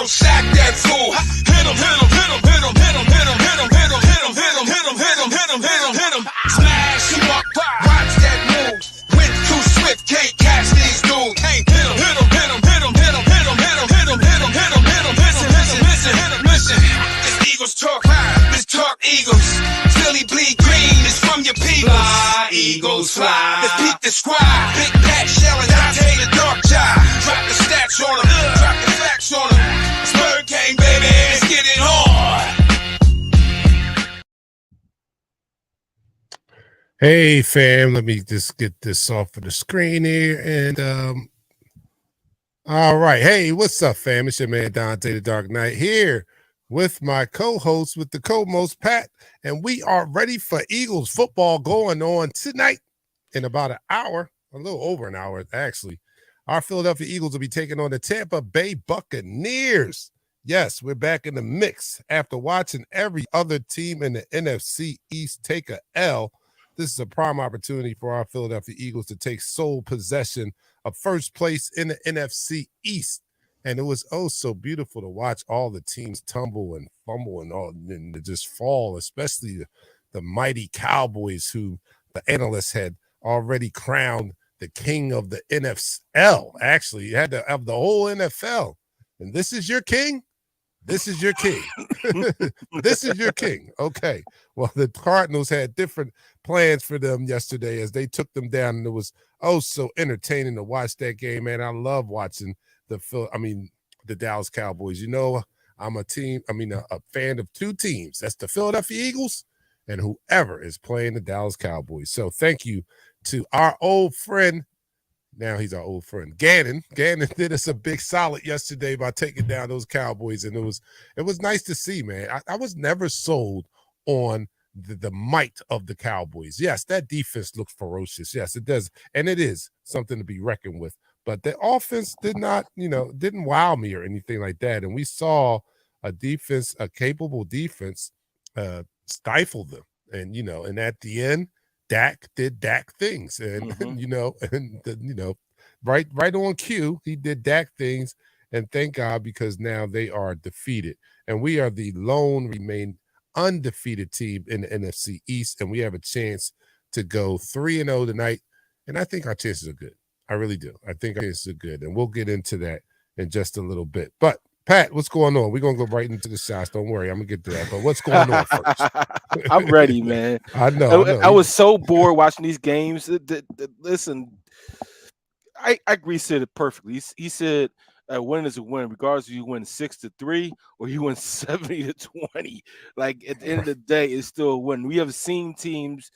yo, sack that fool. Hit him, hit him, hit him, hit him, hit him, hit him, hit him, hit him, hit him, hit him, hit him, hit him, hit him, hit him, hit him. Smash him up, watch that move. Went too swift, can't catch these dudes. Can't hit him, hit him, hit him, hit him, hit him, hit him, hit him, hit him, hit him, hit him, hit him, listen, listen, listen, hit him, listen. This Eagles talk, this talk Eagles. Philly bleed green, it's from your people. Fly, Eagles, fly. Let's beat the squad. Big Pat Shell and Dante the Dark Child. Drop the stats on them, drop the facts on them. Spur King, baby, let's get it on. Hey fam, let me just get this off of the screen here. And all right. Hey, what's up, fam? It's your man Dante the Dark Knight here with my co-host, with the co-most Pat, and we are ready for Eagles football going on tonight in about an hour, a little over an hour actually. Our Philadelphia Eagles will be taking on the Tampa Bay Buccaneers. Yes, we're back in the mix after watching every other team in the NFC East take a L. This is a prime opportunity for our Philadelphia Eagles to take sole possession of first place in the NFC East. And it was oh so beautiful to watch all the teams tumble and fumble and just fall, especially the mighty Cowboys, who the analysts had already crowned the king of the NFL. Actually, you had to have the whole NFL. And this is your king? This is your king. This is your king. Okay. Well, the Cardinals had different plans for them yesterday as they took them down, and it was oh so entertaining to watch that game, man. I love watching the Dallas Cowboys. You know, I'm a fan of two teams. That's the Philadelphia Eagles and whoever is playing the Dallas Cowboys. So thank you to our old friend. Now he's our old friend, Gannon. Gannon did us a big solid yesterday by taking down those Cowboys, and it was nice to see, man. I was never sold on the might of the Cowboys. Yes, that defense looks ferocious. Yes, it does, and it is something to be reckoned with. But the offense didn't wow me or anything like that. And we saw a capable defense, stifle them. And at the end, Dak did Dak things, and right on cue, he did Dak things, and thank God, because now they are defeated, and we are the lone remain undefeated team in the NFC East, and we have a chance to go 3-0 tonight, and I think our chances are good. I really do. I think our chances are good, and we'll get into that in just a little bit. But Pat, what's going on? We're going to go right into the shots. Don't worry. I'm going to get to that. But what's going on first? I'm ready, man. I know. I was so bored watching these games. Listen, I agree, said it perfectly. He said a win is a win, regardless if you win 6-3 or you win 70-20. Like, at the end of the day, it's still a win. We have seen teams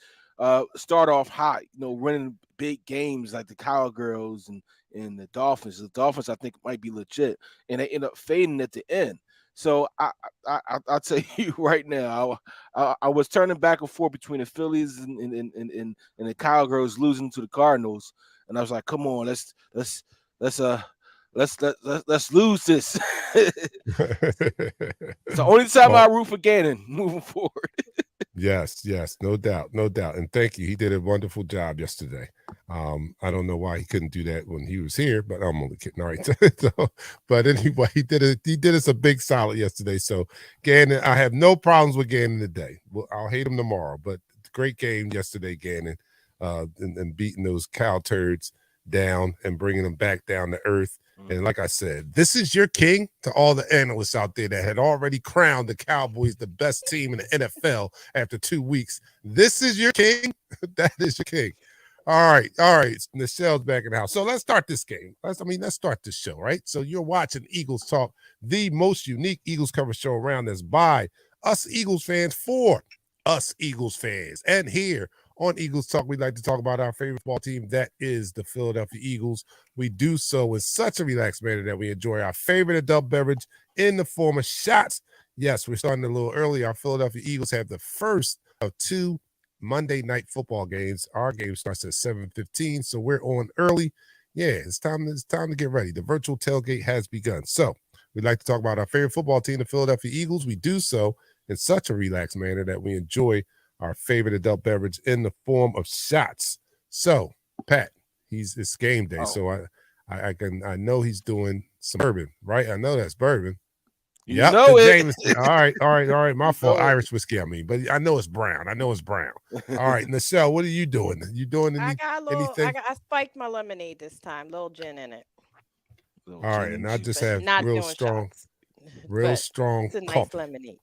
start off hot, winning big games like the Cowgirls and the Dolphins. The Dolphins, I think, might be legit, and they end up fading at the end. So I'll tell you right now, I was turning back and forth between the Phillies and the Cowgirls losing to the Cardinals, and I was like, come on, let's lose this. It's the only time I root for Gannon moving forward. Yes, no doubt. And thank you. He did a wonderful job yesterday. I don't know why he couldn't do that when he was here, but I'm only kidding. All right. But anyway, he did us a big solid yesterday. So Gannon, I have no problems with Gannon today. Well, I'll hate him tomorrow, but great game yesterday, Gannon, and beating those cow turds down and bringing them back down to earth. And like I said, this is your king to all the analysts out there that had already crowned the Cowboys the best team in the NFL after 2 weeks. This is your king. That is your king. All right. Michelle's back in the house. So let's start this game. Let's start this show, right? So you're watching Eagles Talk, the most unique Eagles coverage show around, that's by us Eagles fans for us Eagles fans. And here on Eagles Talk, we like to talk about our favorite football team, that is the Philadelphia Eagles. We do so in such a relaxed manner that we enjoy our favorite adult beverage in the form of shots. Yes, we're starting a little early. Our Philadelphia Eagles have the first of 2 Monday night football games. Our game starts at 7:15, so we're on early. Yeah, it's time to get ready. The virtual tailgate has begun. So we'd like to talk about our favorite football team, the Philadelphia Eagles. We do so in such a relaxed manner that we enjoy our favorite adult beverage in the form of shots. So, Pat, it's game day. So I know he's doing some bourbon, right? I know that's bourbon. You Yep, know the it. Jameson. All right. My You fault. know it. Irish whiskey, but I know it's brown. All right, Michelle, what are you doing? You doing anything? I spiked my lemonade this time, little gin in it. Little All right, gin and and I just But have juice. not doing shots. real But strong it's a nice coffee. lemonade.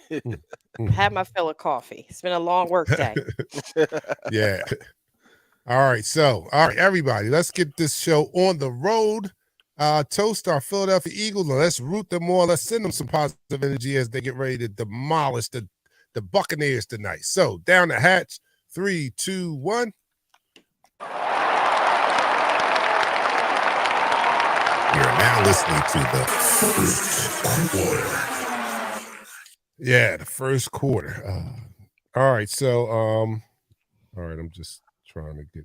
Mm, I mm. had my fill of coffee. It's been a long work day. Yeah. All right, everybody, let's get this show on the road. Toast our Philadelphia Eagles, and let's root them on. Let's send them some positive energy as they get ready to demolish the Buccaneers tonight. So down the hatch, 3, 2, 1. You're now listening to the first quarter. Yeah, the first quarter. All right, so all right, I'm just trying to get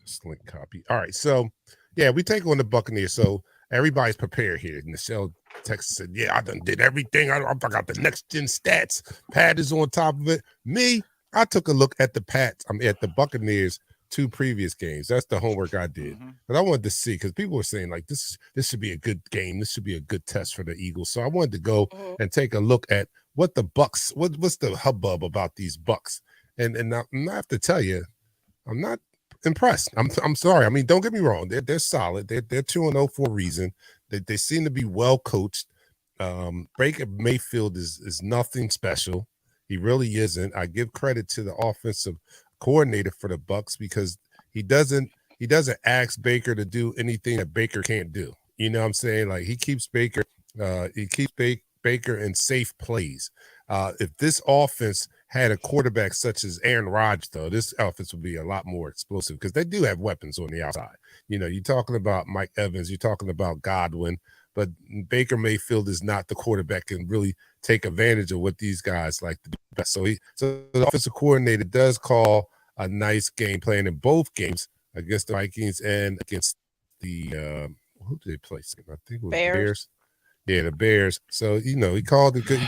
this link copy. All right, so yeah, we take on the Buccaneers. So everybody's prepared here. Michelle Texas said, "Yeah, I done did everything. I got the next gen stats. Pat is on top of it. Me, I took a look at at the Buccaneers 2 previous games. That's the homework I did, but I wanted to see because people were saying like this should be a good game. This should be a good test for the Eagles. So I wanted to go and take a look at what the Bucks. What's the hubbub about these Bucks? And I have to tell you, I'm not impressed. I'm sorry. I mean, don't get me wrong. They're solid. They're 2-0 for a reason. They seem to be well coached. Baker Mayfield is nothing special. He really isn't. I give credit to the offensive coordinator for the Bucks because he doesn't ask Baker to do anything that Baker can't do. You know what I'm saying? Like he keeps Baker Baker in safe plays. If this offense had a quarterback such as Aaron Rodgers, though, this offense would be a lot more explosive because they do have weapons on the outside. You know, you're talking about Mike Evans, you're talking about Godwin, but Baker Mayfield is not the quarterback and really take advantage of what these guys like to do best. So the offensive coordinator does call a nice game plan in both games against the Vikings and against the who did they play? I think it was the Bears. Yeah, the Bears. So he called it good.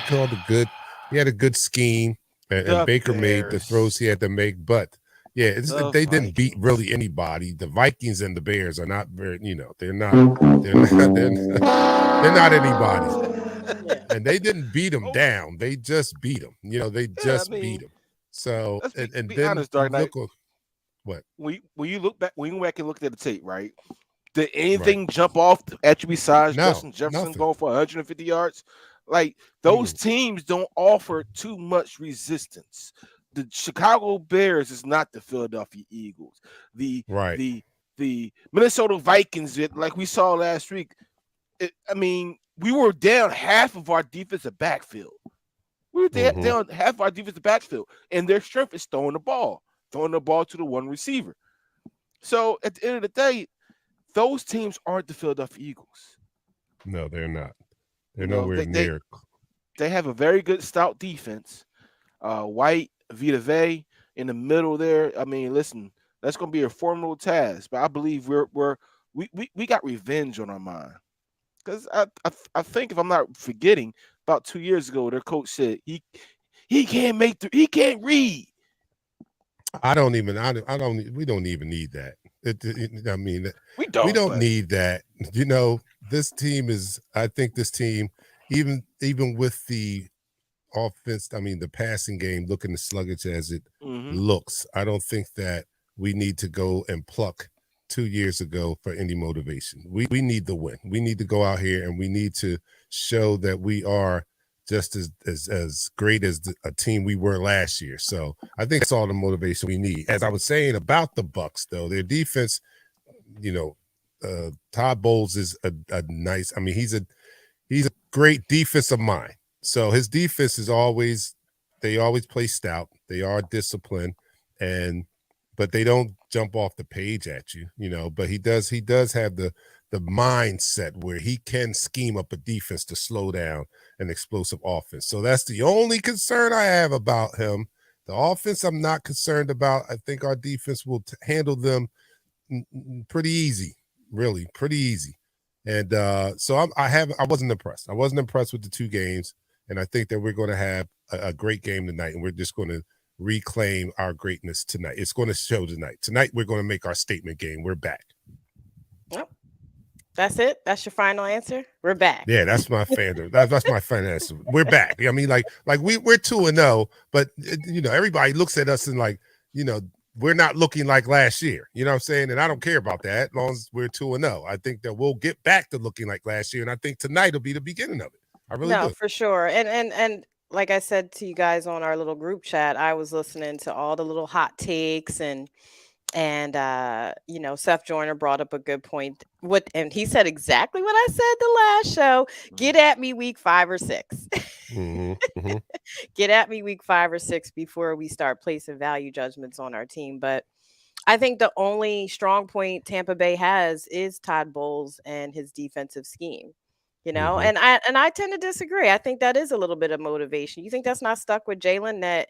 He had a good scheme, and Baker made the throws he had to make. But yeah, they didn't beat really anybody. The Vikings and the Bears are not very. They're not anybody. Yeah. And they didn't beat them down. They just beat them. They just beat them. So let's and be then honest, Dark Knight. What? When you look back, when you went back and looked at the tape, right? Did anything jump off at you besides Justin Jefferson going for 150 yards? Like those teams don't offer too much resistance. The Chicago Bears is not the Philadelphia Eagles. The Minnesota Vikings, like we saw last week. We were down half of our defensive backfield. We were down half of our defensive backfield, and their strength is throwing the ball to the one receiver. So at the end of the day, those teams aren't the Philadelphia Eagles. No, they're not. They're nowhere near. They have a very good stout defense. White, Vita Vea in the middle there. I mean, listen, that's going to be a formidable task. But I believe we got revenge on our mind. Because I think, if I'm not forgetting, about 2 years ago, their coach said he can't he can't read. We don't even need that. We don't need that. This team, even with the offense, the passing game looking as sluggish as it looks, I don't think that we need to go and pluck 2 years ago for any motivation. We need the win. We need to go out here and we need to show that we are just as great as a team we were last year. So I think that's all the motivation we need. As I was saying about the Bucks, though, their defense, Todd Bowles is a nice. He's a great defensive mind. So his defense is always play stout. They are disciplined, but they don't jump off the page at you, But he does have the mindset where he can scheme up a defense to slow down an explosive offense. So that's the only concern I have about him. The offense I'm not concerned about. I think our defense will handle them pretty easy, really pretty easy. And so I wasn't impressed. I wasn't impressed with the 2 games, and I think that we're going to have a great game tonight, and we're just going to reclaim our greatness tonight. It's going to show tonight. Tonight we're going to make our statement game. We're back. Yep. That's it. That's your final answer. We're back. Yeah, that's my fandom. That's my final answer. We're back. I mean, like we're 2-0, but everybody looks at us and like, we're not looking like last year. You know what I'm saying? And I don't care about that as long as we're 2-0. I think that we'll get back to looking like last year, and I think tonight will be the beginning of it. I really No, do. for sure. And like I said to you guys on our little group chat, I was listening to all the little hot takes and Seth Joyner brought up a good point. And he said exactly what I said the last show. Get at me week 5 or 6. Get at me week 5 or 6 before we start placing value judgments on our team. But I think the only strong point Tampa Bay has is Todd Bowles and his defensive scheme. And I tend to disagree. I think that is a little bit of motivation. You think that's not stuck with Jalen, that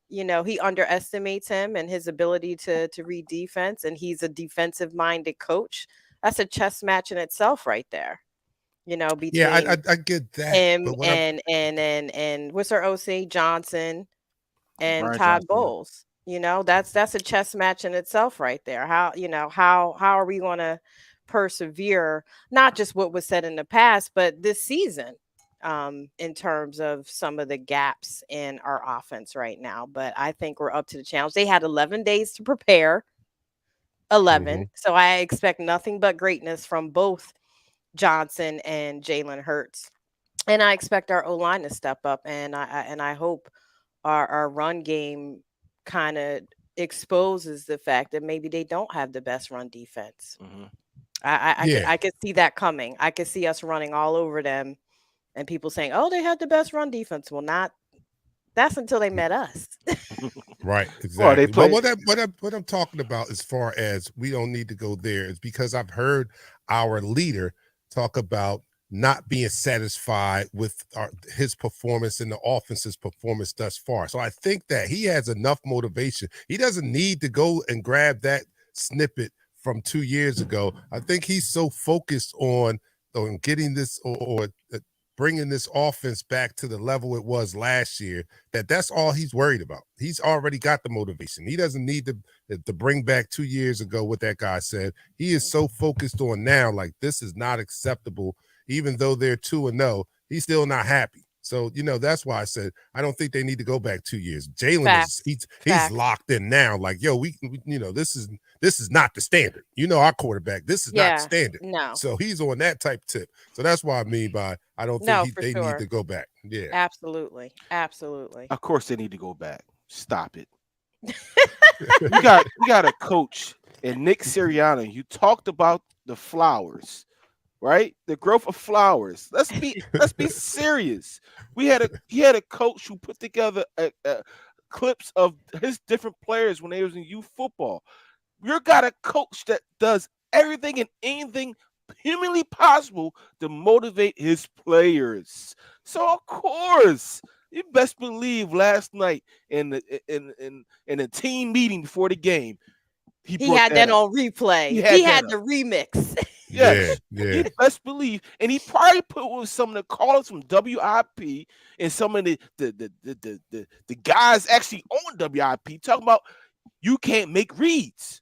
he underestimates him and his ability to read defense, and he's a defensive minded coach? That's a chess match in itself right there. Between I get that. him but and what's our OC Johnson and Brian Todd Johnson. Bowles. That's a chess match in itself right there. How are we going to persevere, not just what was said in the past, but this season, in terms of some of the gaps in our offense right now? But I think we're up to the challenge. They had 11 days to prepare. 11. So I expect nothing but greatness from both Johnson and Jalen Hurts. And I expect our O-line to step up, and I hope our run game kind of exposes the fact that maybe they don't have the best run defense. I could see that coming. I could see us running all over them and people saying, "Oh, they had the best run defense." Well, that's until they met us. Right, exactly. Well, what I'm talking about, as far as we don't need to go there, is because I've heard our leader talk about not being satisfied with his performance and the offense's performance thus far. So I think that he has enough motivation. He doesn't need to go and grab that snippet from 2 years ago. I think he's so focused on getting this or bringing this offense back to the level it was last year, that's all he's worried about. He's already got the motivation. He doesn't need to bring back 2 years ago what that guy said. He is so focused on now, like, this is not acceptable. Even though they're 2-0, he's still not happy. So, that's why I said I don't think they need to go back 2 years. Jalen he's locked in now. Like, yo, we this is not the standard. Our quarterback, this is not standard. No. So he's on that type tip. So that's what I mean by I don't think they need to go back. Yeah. Absolutely. Absolutely. Of course they need to go back. Stop it. we got a coach and Nick Sirianni. You talked about the flowers. Right, the growth of flowers. Let's be serious. He had a coach who put together clips of his different players when they was in youth football. You got a coach that does everything and anything humanly possible to motivate his players. So of course, you best believe last night in the team meeting before the game, he had that on replay. He had the remix. Yes, yeah. You best believe, and he probably put with some of the callers from WIP and some of the guys actually on WIP talking about you can't make reads.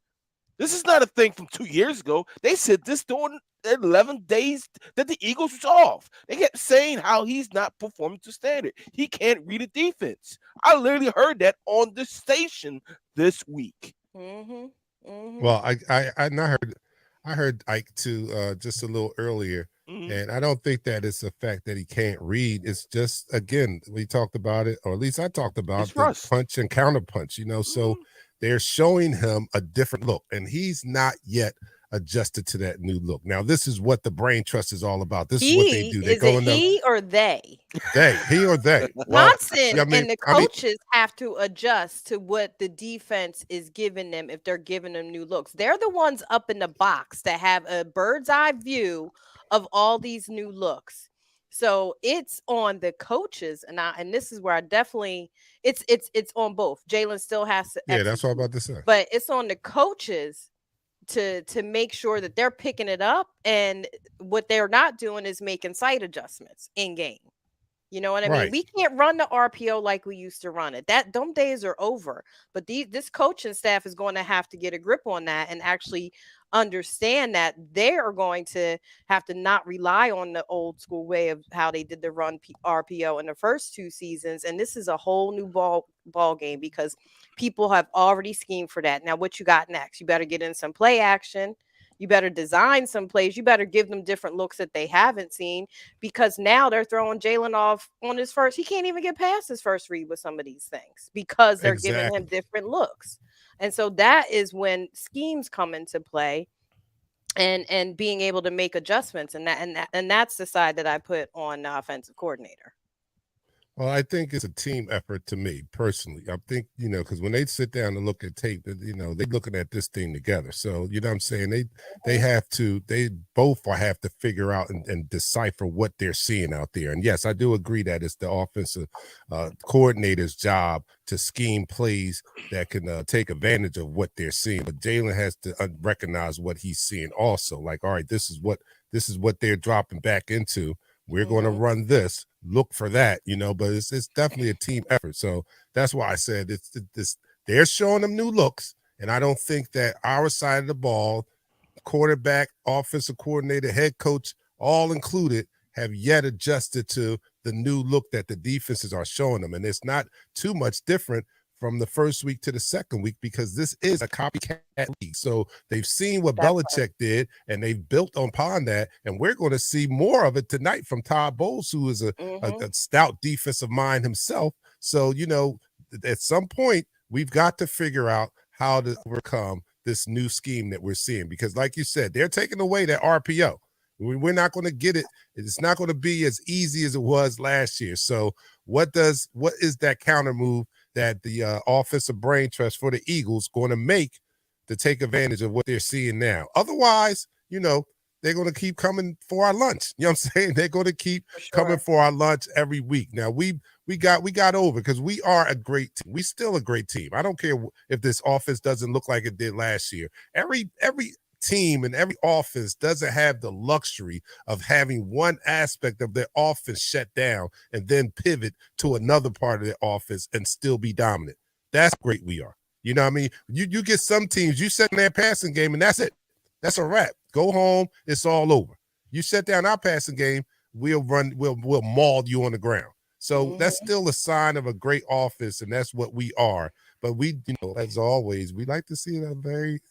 This is not a thing from 2 years ago. They said this during 11 days that the Eagles was off. They kept saying how he's not performing to standard. He can't read a defense. I literally heard that on the station this week. Well, I heard Ike too just a little earlier, and I don't think that it's the fact that he can't read. It's just, again, we talked about it, or at least I talked about the punch and counter punch. So they're showing him a different look, and he's not yet adjusted to that new look. Now, this is what the brain trust is all about. This is what they do. Is it he or they? He or they. Johnson and the coaches have to adjust to what the defense is giving them if they're giving them new looks. They're the ones up in the box that have a bird's eye view of all these new looks. So it's on the coaches, and this is where I definitely it's on both. Jalen still has to execute, that's what I'm about to say. but it's on the coaches to make sure that they're picking it up, and what they're not doing is making site adjustments in game. You know what I mean? Right. We can't run the RPO like we used to run it. Them days are over. But this coaching staff is going to have to get a grip on that and actually understand that they are going to have to not rely on the old school way of how they did the RPO in the first 2 seasons. And this is a whole new ball game because people have already schemed for that. Now, what you got next? You better get in some play action. You better design some plays. You better give them different looks that they haven't seen, because now they're throwing Jalen off on his first. He can't even get past his first read with some of these things because they're giving him different looks. And so that is when schemes come into play, and being able to make adjustments. And that's the side that I put on the offensive coordinator. Well, I think it's a team effort to me personally. I think, because when they sit down and look at tape, they're looking at this thing together. So, you know what I'm saying? They both have to figure out and decipher what they're seeing out there. And yes, I do agree that it's the offensive coordinator's job to scheme plays that can take advantage of what they're seeing. But Jalen has to recognize what he's seeing also. Like, all right, this is what they're dropping back into. We're going to run this, look for that, but it's definitely a team effort. So that's why I said they're showing them new looks. And I don't think that our side of the ball, quarterback, offensive coordinator, head coach, all included, have yet adjusted to the new look that the defenses are showing them. And it's not too much different from the first week to the second week, because this is a copycat league. So they've seen what Belichick did, and they've built upon that. And we're going to see more of it tonight from Todd Bowles, who is a stout defensive mind himself. So, at some point, we've got to figure out how to overcome this new scheme that we're seeing. Because like you said, they're taking away that RPO. We're not going to get it. It's not going to be as easy as it was last year. So what is that counter move that the offensive brain trust for the Eagles going to make to take advantage of what they're seeing now? Otherwise, they're going to keep coming for our lunch. You know what I'm saying? They're going to keep coming for our lunch every week. Now, we got over, because we are a great team. We still a great team. I don't care if this offense doesn't look like it did last year. Every team and every offense doesn't have the luxury of having one aspect of their offense shut down and then pivot to another part of their offense and still be dominant. That's great we are. You know what I mean? You get some teams, you set in their passing game, and that's it. That's a wrap. Go home, it's all over. You shut down our passing game, we'll maul you on the ground. So that's still a sign of a great offense, and that's what we are. But we, as always, we like to see a very,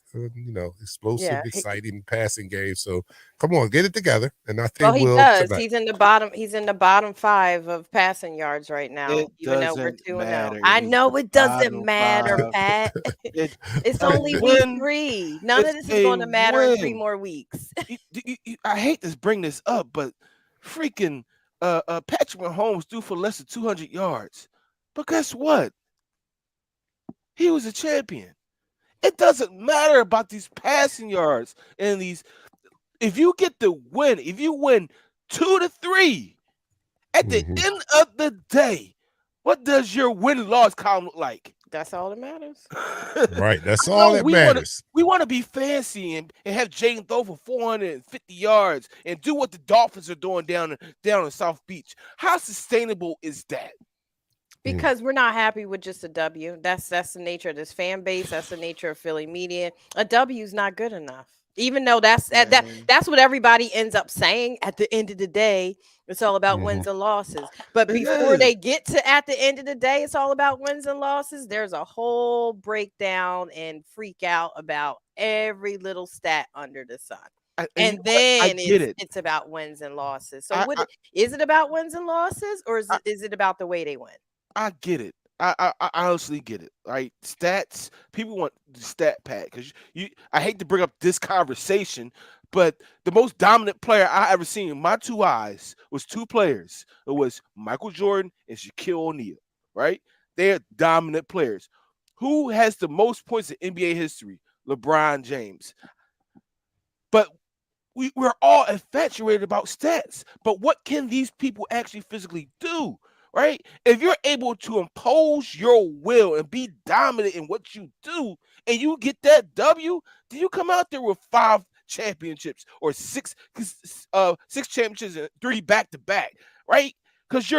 explosive, exciting passing game. So come on, get it together. And I think he does. Tonight. He's in the bottom 5 of passing yards right now. Even though we're 2-0. I know it doesn't matter, Pat. It's only week 3. None of this is going to matter in 3 more weeks. I hate to bring this up, but freaking Patrick Mahomes threw for less than 200 yards. But guess what? He was a champion. It doesn't matter about these passing yards and these. If you get the win, if you win 2-3, at the end of the day, what does your win-loss column look like? That's all that matters. Right. That's all that matters. We want to be fancy and have Jaden throw for 450 yards and do what the Dolphins are doing down in South Beach. How sustainable is that? Because we're not happy with just a W. That's the nature of this fan base. That's the nature of Philly media. A W is not good enough. Even though that's what everybody ends up saying at the end of the day. It's all about wins and losses. But before they get to at the end of the day, it's all about wins and losses. There's a whole breakdown and freak out about every little stat under the sun. And then it's about wins and losses. So is it about wins and losses, or is it about the way they win? I get it. I honestly get it. Right? Stats. People want the stat pad because I hate to bring up this conversation, but the most dominant player I ever seen in my 2 eyes was 2 players. It was Michael Jordan and Shaquille O'Neal. Right? They're dominant players. Who has the most points in NBA history? LeBron James. But we're all infatuated about stats. But what can these people actually physically do? Right? If you're able to impose your will and be dominant in what you do, and you get that W, then you come out there with 5 championships or 6 championships and 3 back-to-back, right? Because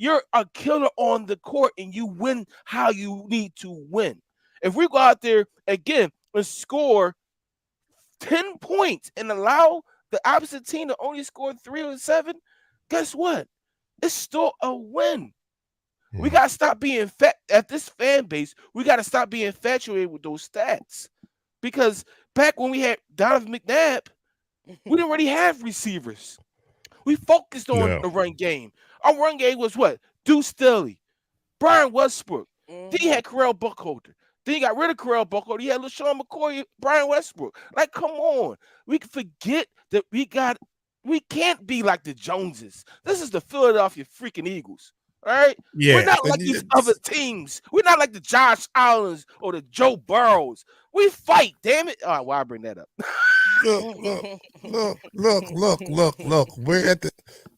you're a killer on the court and you win how you need to win. If we go out there again and score 10 points and allow the opposite team to only score 3 or 7, guess what? It's still a win. We got to stop being at this fan base. We got to stop being infatuated with those stats. Because back when we had Donovan McNabb, we didn't already have receivers. We focused on the run game. Our run game was what? Deuce Staley, Brian Westbrook. Then he had Carell Buckholder. Then he got rid of Carell Buckholder. He had LaShawn McCoy, Brian Westbrook. Like, come on. We can forget that we can't be like the Joneses. This is the Philadelphia freaking Eagles. All right? Yeah. We're not like these other teams. We're not like the Josh Allens or the Joe Burrows. We fight, damn it. All right, why I bring that up?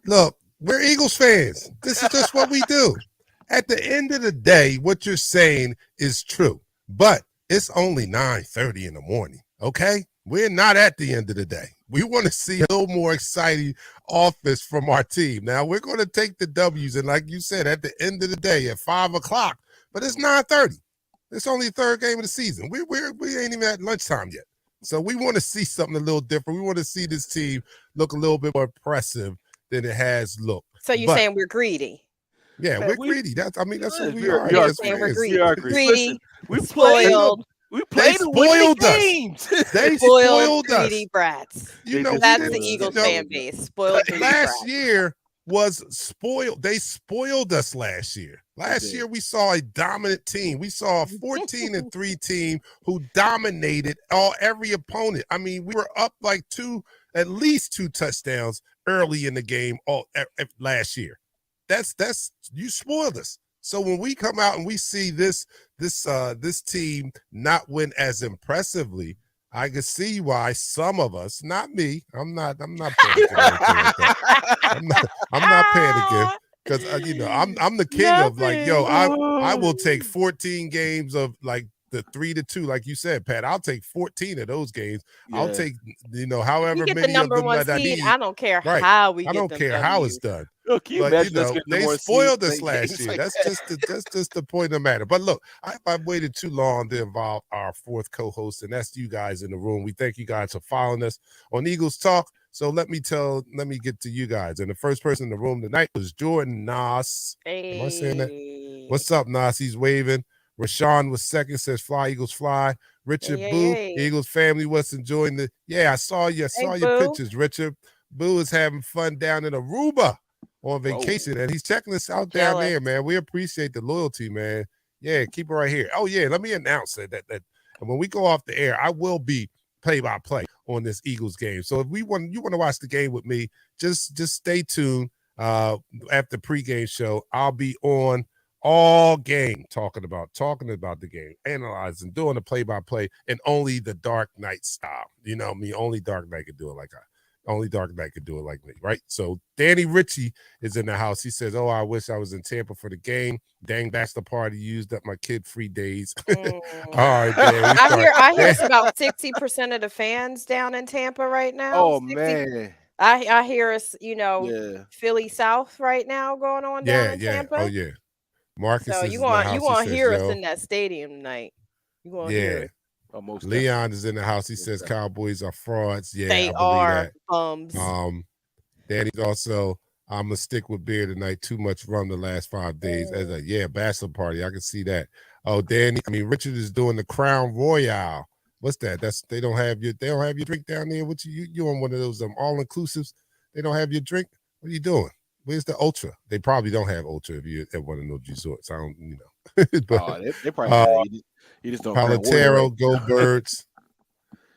Look. We're Eagles fans. This is just what we do. At the end of the day, what you're saying is true, but it's only 9:30 in the morning. Okay, we're not at the end of the day. We want to see a little more exciting offense from our team. Now we're going to take the W's, and like you said, at the end of the day, at 5:00, but it's 9:30. It's only the third game of the season. We ain't even at lunchtime yet. So we want to see something a little different. We want to see this team look a little bit more impressive than it has looked. So you're saying we're greedy? Yeah, we're greedy. That's what we are. We're greedy. Listen, we spoiled. They spoiled us. Games. They spoiled us. Greedy brats. You know, that's the Eagles fan base. Spoiled greedy last brats. year was spoiled. They spoiled us last year. Last year we saw a dominant team. We saw a 14-3 team who dominated every opponent. I mean, we were up like at least two touchdowns early in the game last year. That's you spoiled us. So when we come out and we see this team not win as impressively, I can see why some of us, not me, I'm not panicking. I'm not panicking because I'm the king of like, yo, I will take 14 games of like the 3-2, like you said, Pat. I'll take 14 of those games. Yeah. I'll take however you get many the number of them one that seed. I need. I don't care how we. I don't care how it's done. Look, but they spoiled us last year. That's just the point of the matter. But look, I've waited too long to involve our fourth co-host, and that's you guys in the room. We thank you guys for following us on Eagles Talk. So let me get to you guys. And the first person in the room tonight was Jordan Nas. Hey. Am I saying that? What's up, Nas? He's waving. Rashawn was second, says fly, Eagles fly. Richard Boo, Eagles family was enjoying I saw you. I saw your pictures, Richard. Boo is having fun down in Aruba on vacation, and he's checking us out down there, man. We appreciate the loyalty, man. Yeah, keep it right here. Oh, yeah, let me announce that when we go off the air, I will be play-by-play on this Eagles game. So if you want to watch the game with me, just stay tuned. After pregame show, I'll be on all game talking about the game, analyzing, doing the play-by-play, and only the Dark Knight style. You know me, only Dark Knight could do it only Dark Knight could do it like me, right? So Danny Ritchie is in the house. He says, "Oh, I wish I was in Tampa for the game. Dang, that's the party used up my kid-free days." All right, Dan. I hear it's about 60% of the fans down in Tampa right now. Oh 60, man. I hear us, Philly South right now going on down in Tampa. Oh yeah. Marcus, so you want to hear us in that stadium tonight. You want to hear it. Almost Leon is in the house. He says Cowboys are frauds. Yeah, they I believe are that. bums. Danny's also, I'm gonna stick with beer tonight. Too much rum the last 5 days. As bachelor party. I can see that. Oh, Danny. I mean, Richard is doing the Crown Royale. What's that? They don't have your drink down there. What you on one of those all inclusives? They don't have your drink. What are you doing? Where's the Ultra? They probably don't have Ultra if you're at one of those resorts. I don't, but, they probably have. You just don't. Palatero, Go Birds.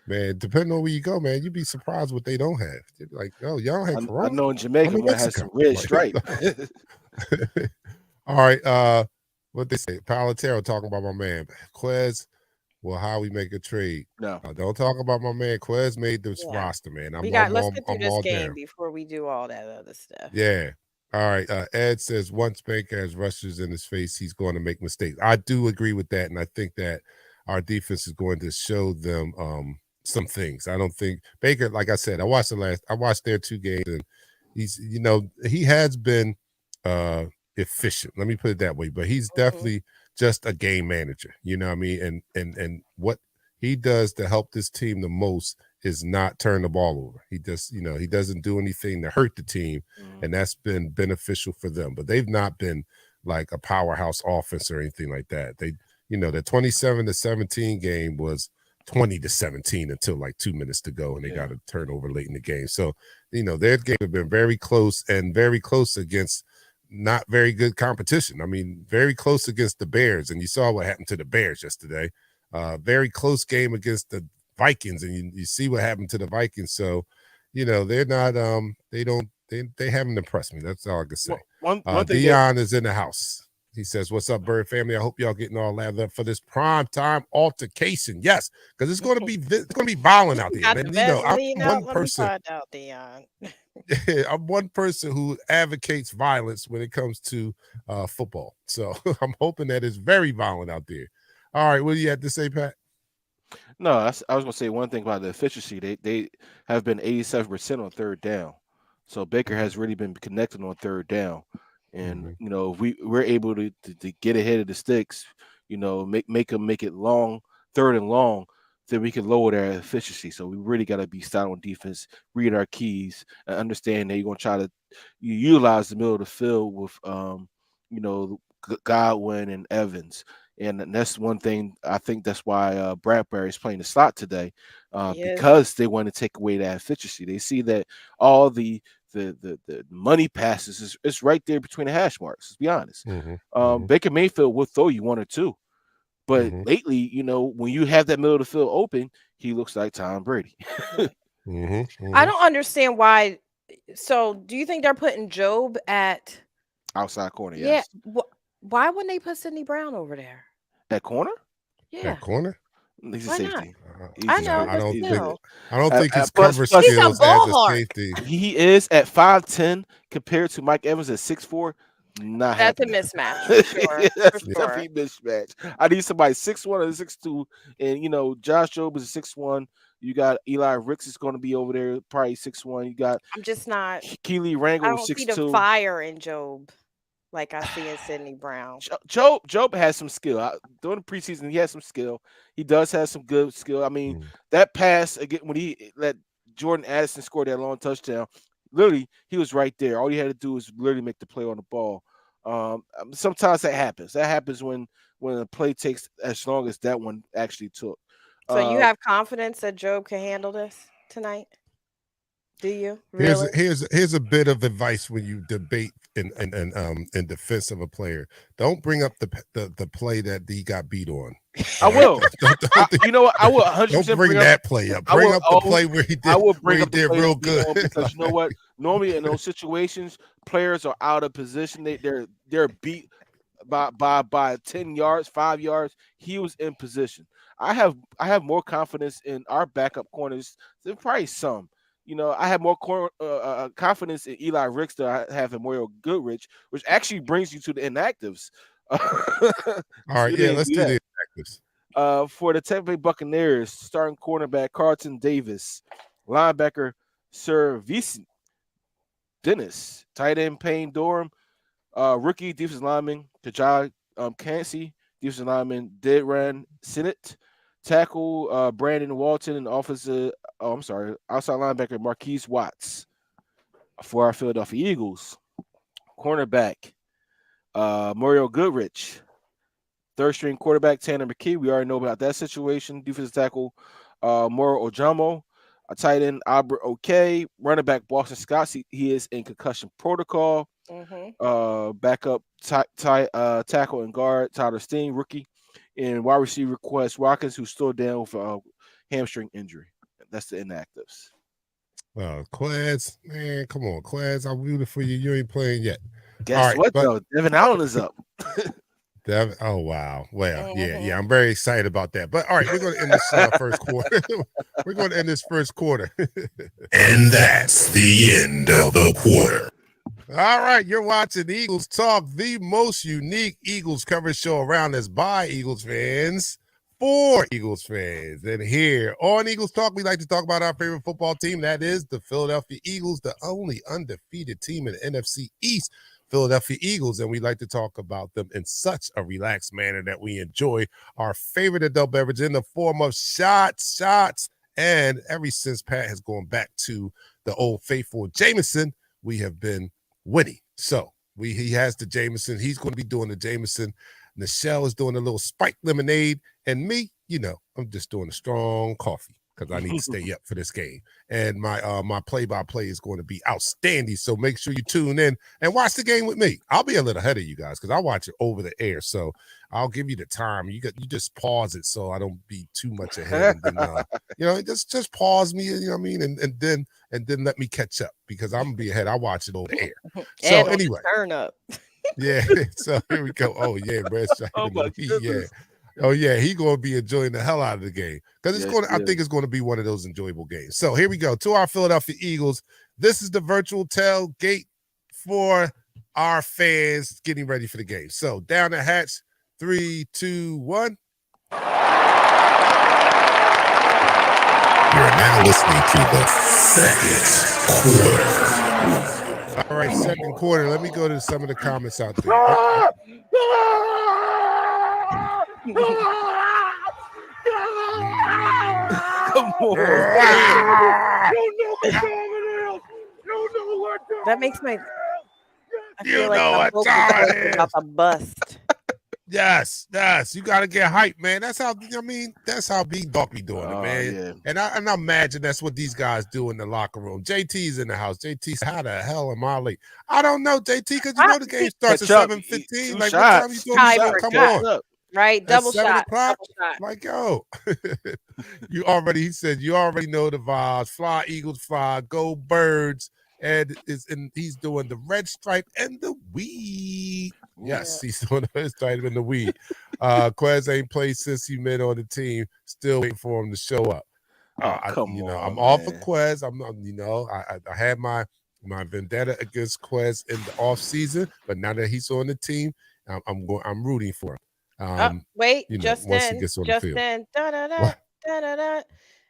Man, depending on where you go, man, you'd be surprised what they don't have. They'd be like, oh, y'all don't have Corona. I know in Jamaica might have some red stripe. All right. What they say? Palatero talking about my man Quez. Well, how we make a trade? No, don't talk about my man. Quez made this roster, man. Let's get through this game before we do all that other stuff. Yeah. All right. Ed says once Baker has rushers in his face, he's going to make mistakes. I do agree with that, and I think that our defense is going to show them some things. I don't think Baker, like I said, I watched their 2 games, and he's, he has been efficient. Let me put it that way. But he's definitely just a game manager. You know what I mean? And what he does to help this team the most is not turn the ball over. He just, he doesn't do anything to hurt the team, and that's been beneficial for them. But they've not been like a powerhouse offense or anything like that. They, the 27-17 game was 20-17 until like 2 minutes to go, and they got a turnover late in the game. So, their game have been very close against not very good competition. I mean, very close against the Bears, and you saw what happened to the Bears yesterday. Very close game against the Vikings, and you see what happened to the Vikings. So, they're not they haven't impressed me. That's all I can say. One thing Dion is in the house. He says, "What's up, Bird family? I hope y'all getting all lathered up for this prime time altercation." Yes, because it's going to be violent out there. And, I'm one person. I'm one person who advocates violence when it comes to football. So I'm hoping that it's very violent out there. All right, what do you have to say, Pat? No, I was going to say one thing about the efficiency. They have been 87% on third down. So Baker has really been connecting on third down. And, if we're able to get ahead of the sticks, make them make it long, third and long, then we can lower their efficiency. So we really got to be stout on defense, read our keys, and understand that you're going to try to utilize the middle of the field with, Godwin and Evans. And that's one thing. I think that's why Bradbury is playing the slot today, because they want to take away that efficiency. They see that all the money passes is right there between the hash marks. Let's be honest. Baker Mayfield will throw you one or two, but lately, when you have that middle of the field open, he looks like Tom Brady. I don't understand why. So, do you think they're putting Job at outside corner? Yes. Yeah. Why wouldn't they put Sidney Brown over there? At corner? Yeah. At corner? He's a safety. I know. I don't think his cover skills as a safety. He is at 5'10" compared to Mike Evans at 6'4". That's a mismatch. For sure. That's definitely a mismatch. I need somebody 6'1" or 6'2", and Josh Job is a 6'1". You got Eli Ricks is going to be over there, probably 6'1". You got I'm just not. Keely Rangel, I don't 6'2". see the fire in Job like I see in Sidney Brown. Job has some skill. During the preseason, he has some skill. He does have some good skill. I mean, that pass again when he let Jordan Addison score that long touchdown, literally he was right there. All he had to do was literally make the play on the ball. Sometimes that happens. That happens when a play takes as long as that one actually took. So you have confidence that Job can handle this tonight? Do you really? Here's a bit of advice when you debate in defense of a player. Don't bring up the play that he got beat on. I will. I will 100%. Don't bring that play up. Bring up the play where he did. I will bring up did real good. Because you know what? Normally in those situations, players are out of position. They're beat by 10 yards, 5 yards. He was in position. I have more confidence in our backup corners than probably some. I have more confidence in Eli Ricks than I have in Mario Goodrich, which actually brings you to the inactives. All right, let's do the inactives. For the Tampa Bay Buccaneers, starting cornerback Carlton Davis, linebacker Sir Vincent Dennis, tight end Payne Durham, rookie defensive lineman Tajai Cansey, defensive lineman Dedran Sinnott, tackle Brandon Walton, and outside linebacker Marquise Watts for our Philadelphia Eagles. Cornerback Mario Goodrich, third string quarterback Tanner McKee. We already know about that situation. Defensive tackle Moro Ojamo, a tight end Albert O'Kay, running back Boston Scott. He is in concussion protocol. Backup tackle and guard Tyler Steen, rookie, and wide receiver Quest Watkins, who's still down with a hamstring injury. That's the inactives. Quads, man, come on, Quads. I'm rooting for you. You ain't playing yet. Guess what, though? Devin Allen is up. Oh, wow. Well, yeah, I'm very excited about that. But, all right, we're going to end this first quarter. We're going to end this first quarter. And that's the end of the quarter. All right, you're watching Eagles Talk, the most unique Eagles coverage show around us by Eagles fans for Eagles fans. And here on Eagles Talk, we like to talk about our favorite football team. That is the Philadelphia Eagles, the only undefeated team in the NFC East Philadelphia Eagles, and we like to talk about them in such a relaxed manner that we enjoy our favorite adult beverage in the form of shots. And ever since Pat has gone back to the old faithful Jameson, we have been winning. So he has the Jameson. He's going to be doing the Jameson. Nichelle is doing a little spiked lemonade. And me, I'm just doing a strong coffee because I need to stay up for this game. And my play-by-play is going to be outstanding. So make sure you tune in and watch the game with me. I'll be a little ahead of you guys because I watch it over the air. So I'll give you the time. You just pause it so I don't be too much ahead. And then just pause me, you know what I mean? And then let me catch up because I'm gonna be ahead. I watch it over the air. So anyway. Turn up. Yeah, so here we go. Oh yeah, Brad. Oh my goodness. Oh yeah, he gonna be enjoying the hell out of the game because I think it's going to be one of those enjoyable games. So here we go to our Philadelphia Eagles. This is the virtual tailgate for our fans getting ready for the game. So down the hatch, 3, 2, 1. You're now listening to the second quarter. All right, second quarter. Let me go to some of the comments out there. Come on. That makes me. I You feel like know my what vocal time cords it are about to bust. Yes. You got to get hyped, man. That's how That's how B Dog be doing it, man. Yeah. And I imagine that's what these guys do in the locker room. JT's in the house. JT said, how the hell am I late? I don't know, JT, because the game starts at 7:15. Like, what time you doing? Time Come shot. on. Right, double shot. Double shot. Like, yo, he said, you already know the vibes. Fly, Eagles, fly, go Birds. And he's doing the red stripe and the weed. Yes, he's doing the red stripe and the weed. Quez ain't played since he met on the team. Still waiting for him to show up. Come on, I'm off of Quez. I had my vendetta against Quez in the off season, but now that he's on the team, I'm rooting for him. Wait, once he gets on the field.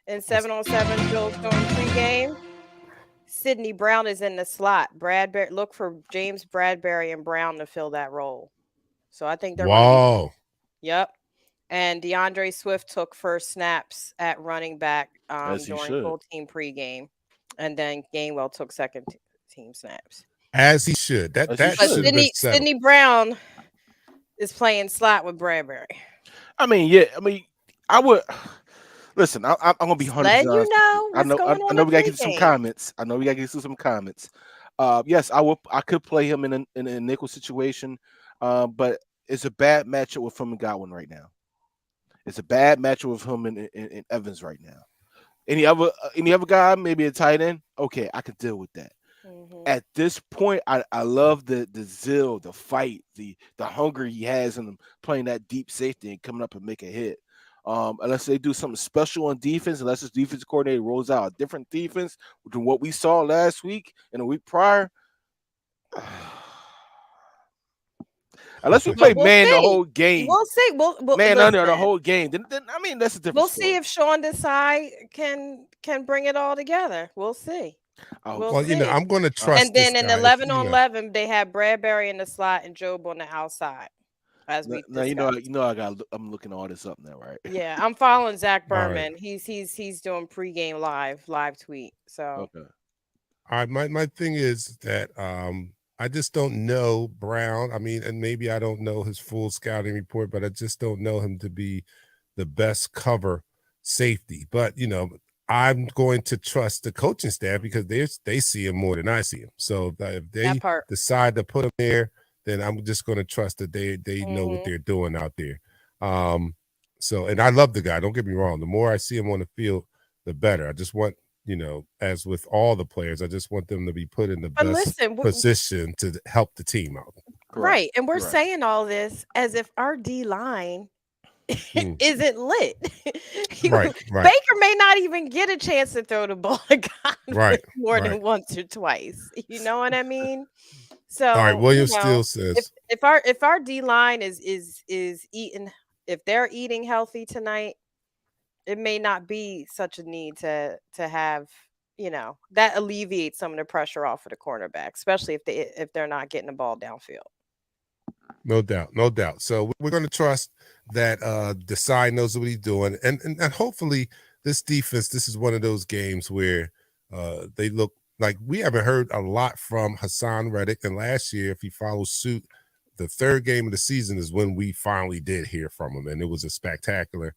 In 7-on-7, Joel's doing pregame. Sidney Brown is in the slot. Bradbury, look for James Bradbury and Brown to fill that role. So I think they're wow. Yep. And DeAndre Swift took first snaps at running back during full team pregame. And then Gainwell took second team snaps. As he should. That should Sidney Brown is playing slot with Bradbury. I would listen. I'm gonna be 100%. Let you know. I know. We gotta get some comments. Yes, I could play him in a nickel situation, but it's a bad matchup with him and Godwin right now. It's a bad matchup with him and Evans right now. Any other guy, maybe a tight end. Okay, I could deal with that. Mm-hmm. At this point, I love the zeal, the fight, the hunger he has in him playing that deep safety and coming up and make a hit. Unless they do something special on defense, unless this defense coordinator rolls out a different defense than what we saw last week and a week prior. Unless we play the whole game. We'll see. The whole game. Then that's a different We'll story. see if Sean Desai can bring it all together. We'll see. We'll see. I'm going to trust. And then in 11-on-11, they have Bradbury in the slot and Job on the outside. I'm looking all this up now, right? Yeah, I'm following Zach Berman. Right. He's doing pregame live tweet. So okay. All right, my thing is that I just don't know Brown. I mean, and maybe I don't know his full scouting report, but I just don't know him to be the best cover safety. But I'm going to trust the coaching staff because they see him more than I see him. So if they decide to put him there, then I'm just going to trust that they know what they're doing out there. And I love the guy. Don't get me wrong. The more I see him on the field, the better. I just want, as with all the players, I just want them to be put in the best position to help the team out. Right. And we're saying all this as if our D-line isn't lit. Right. Baker may not even get a chance to throw the ball more than once or twice. You know what I mean? So all right, William still says if our D line is eating, if they're eating healthy tonight, it may not be such a need to have that alleviates some of the pressure off of the cornerback, especially if they're not getting the ball downfield. No doubt, no doubt. So we're going to trust that Desai knows what he's doing, and hopefully this defense. This is one of those games where they look like we haven't heard a lot from Hassan Reddick. And last year, if he follows suit, the third game of the season is when we finally did hear from him, and it was a spectacular,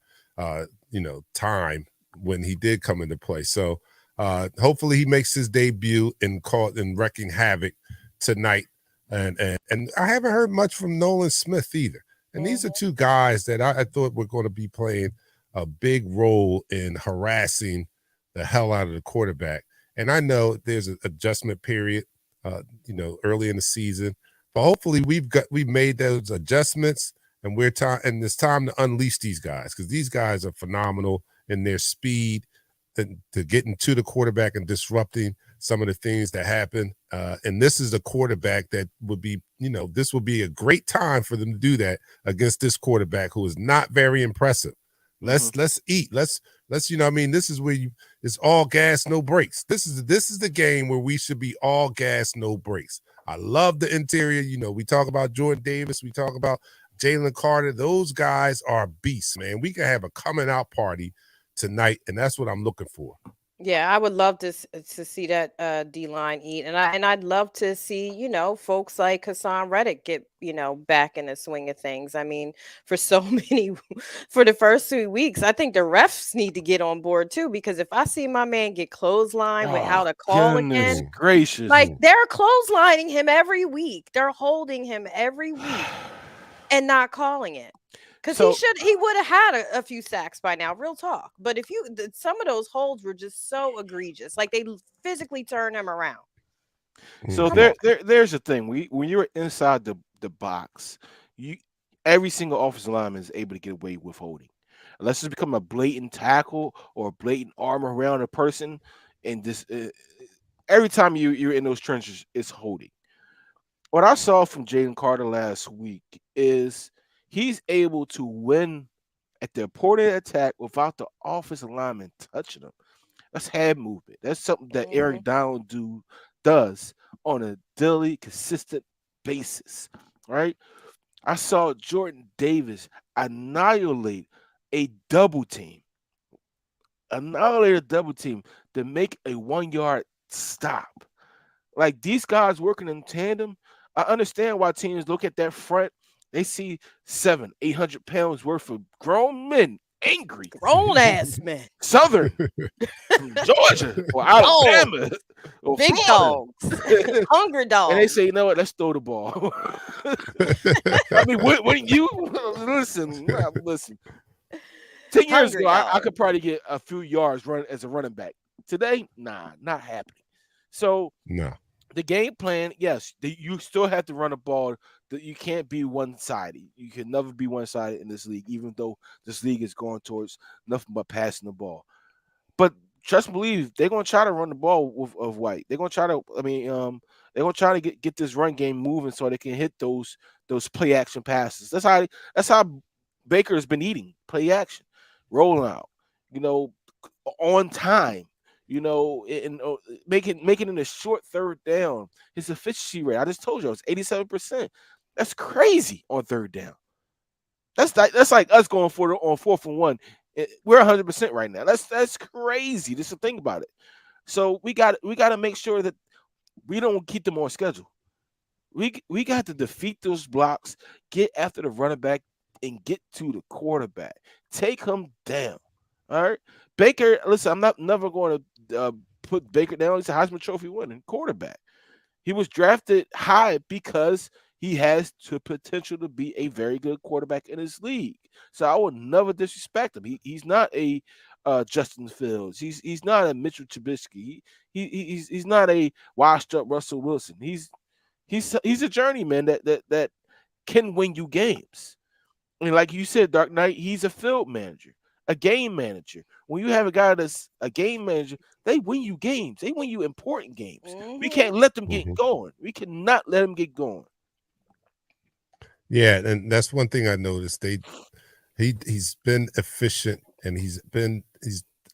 time when he did come into play. So hopefully he makes his debut and wrecking havoc tonight. And I haven't heard much from Nolan Smith either. And these are two guys that I thought were going to be playing a big role in harassing the hell out of the quarterback. And I know there's an adjustment period, early in the season, but hopefully we've made those adjustments, and it's time to unleash these guys, because these guys are phenomenal in their speed and to getting to the quarterback and disrupting some of the things that happen. And this is a quarterback that would be, this will be a great time for them to do that against this quarterback who is not very impressive. Let's eat. Let's this is where it's all gas, no brakes. This is the game where we should be all gas, no brakes. I love the interior. We talk about Jordan Davis. We talk about Jalen Carter. Those guys are beasts, man. We can have a coming out party tonight, and that's what I'm looking for. Yeah, I would love to see that D-line eat, and I'd love to see folks like Hassan Reddick get back in the swing of things. I mean, for the first 2 weeks, I think the refs need to get on board too, because if I see my man get clotheslined without a call again, gracious, like they're clotheslining him every week, they're holding him every week and not calling it. Because he would have had a few sacks by now, real talk. But some of those holds were just so egregious, like they physically turned him around. So there's the thing. When you're inside the box, every single offensive lineman is able to get away with holding, unless it's become a blatant tackle or a blatant arm around a person. And this every time you're in those trenches, it's holding. What I saw from Jalen Carter last week is he's able to win at the important attack without the offensive lineman touching him. That's hand movement. That's something that Aaron Donald does on a daily, consistent basis, right? I saw Jordan Davis annihilate a double team to make a 1 yard stop. Like, these guys working in tandem, I understand why teams look at that front. They see 700-800 pounds worth of grown men, angry, grown ass men, Southern, from Georgia or Alabama, or big Florida. dogs, hungry dogs, and they say, "You know what? Let's throw the ball." I mean, when you listen. 10 years ago, I could probably get a few yards run as a running back. Today, nah, not happening. So, no. The game plan, yes, you still have to run a ball. That you can't be one-sided. You can never be one-sided in this league, even though this league is going towards nothing but passing the ball. But trust and believe, they're going to try to run the ball of White. They're going to try to. They're going to try to get this run game moving so they can hit those play action passes. That's how Baker has been eating play action, rolling out, on time. And making in a short third down. His efficiency rate, I just told you, it's 87%. That's crazy on third down. That's like us going for it on 4th and 1. We're 100% right now. That's crazy. Just to think about it. So we got to make sure that we don't keep them on schedule. We got to defeat those blocks, get after the running back, and get to the quarterback. Take him down. All right, Baker. Listen, I'm never going to put Baker down. He's a Heisman Trophy winning quarterback. He was drafted high because he has the potential to be a very good quarterback in his league. So I would never disrespect him. He's not a Justin Fields. He's not a Mitchell Trubisky. He's not a washed up Russell Wilson. He's a journeyman that can win you games. I mean, like you said, Dark Knight, he's a field manager, a game manager. When you have a guy that's a game manager, they win you games. They win you important games. We can't let them get going. We cannot let them get going. Yeah, and that's one thing I noticed. He's been efficient, and he's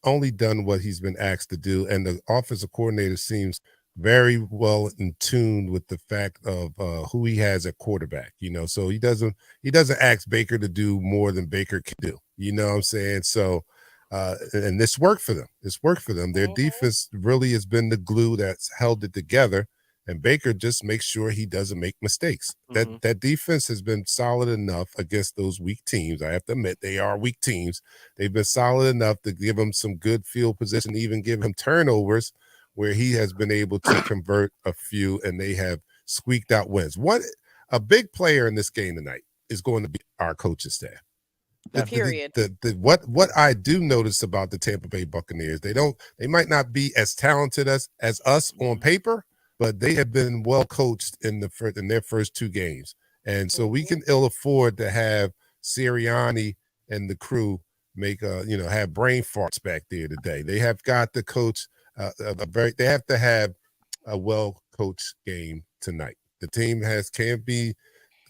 only done what he's been asked to do, and the offensive coordinator seems very well in tune with the fact of who he has at quarterback. So he doesn't ask Baker to do more than Baker can do. You know what I'm saying? So and this worked for them. This worked for them. Their defense really has been the glue that's held it together. And Baker just makes sure he doesn't make mistakes. That defense has been solid enough against those weak teams. I have to admit, they are weak teams. They've been solid enough to give him some good field position, even give him turnovers where he has been able to convert a few, and they have squeaked out wins. A big player in this game tonight is going to be our coaching staff. Period. What I do notice about the Tampa Bay Buccaneers, they might not be as talented as us on paper, but they have been well coached in their first two games. And so we can ill afford to have Sirianni and the crew have brain farts back there today. They have got the coach they have to have a well coached game tonight. The team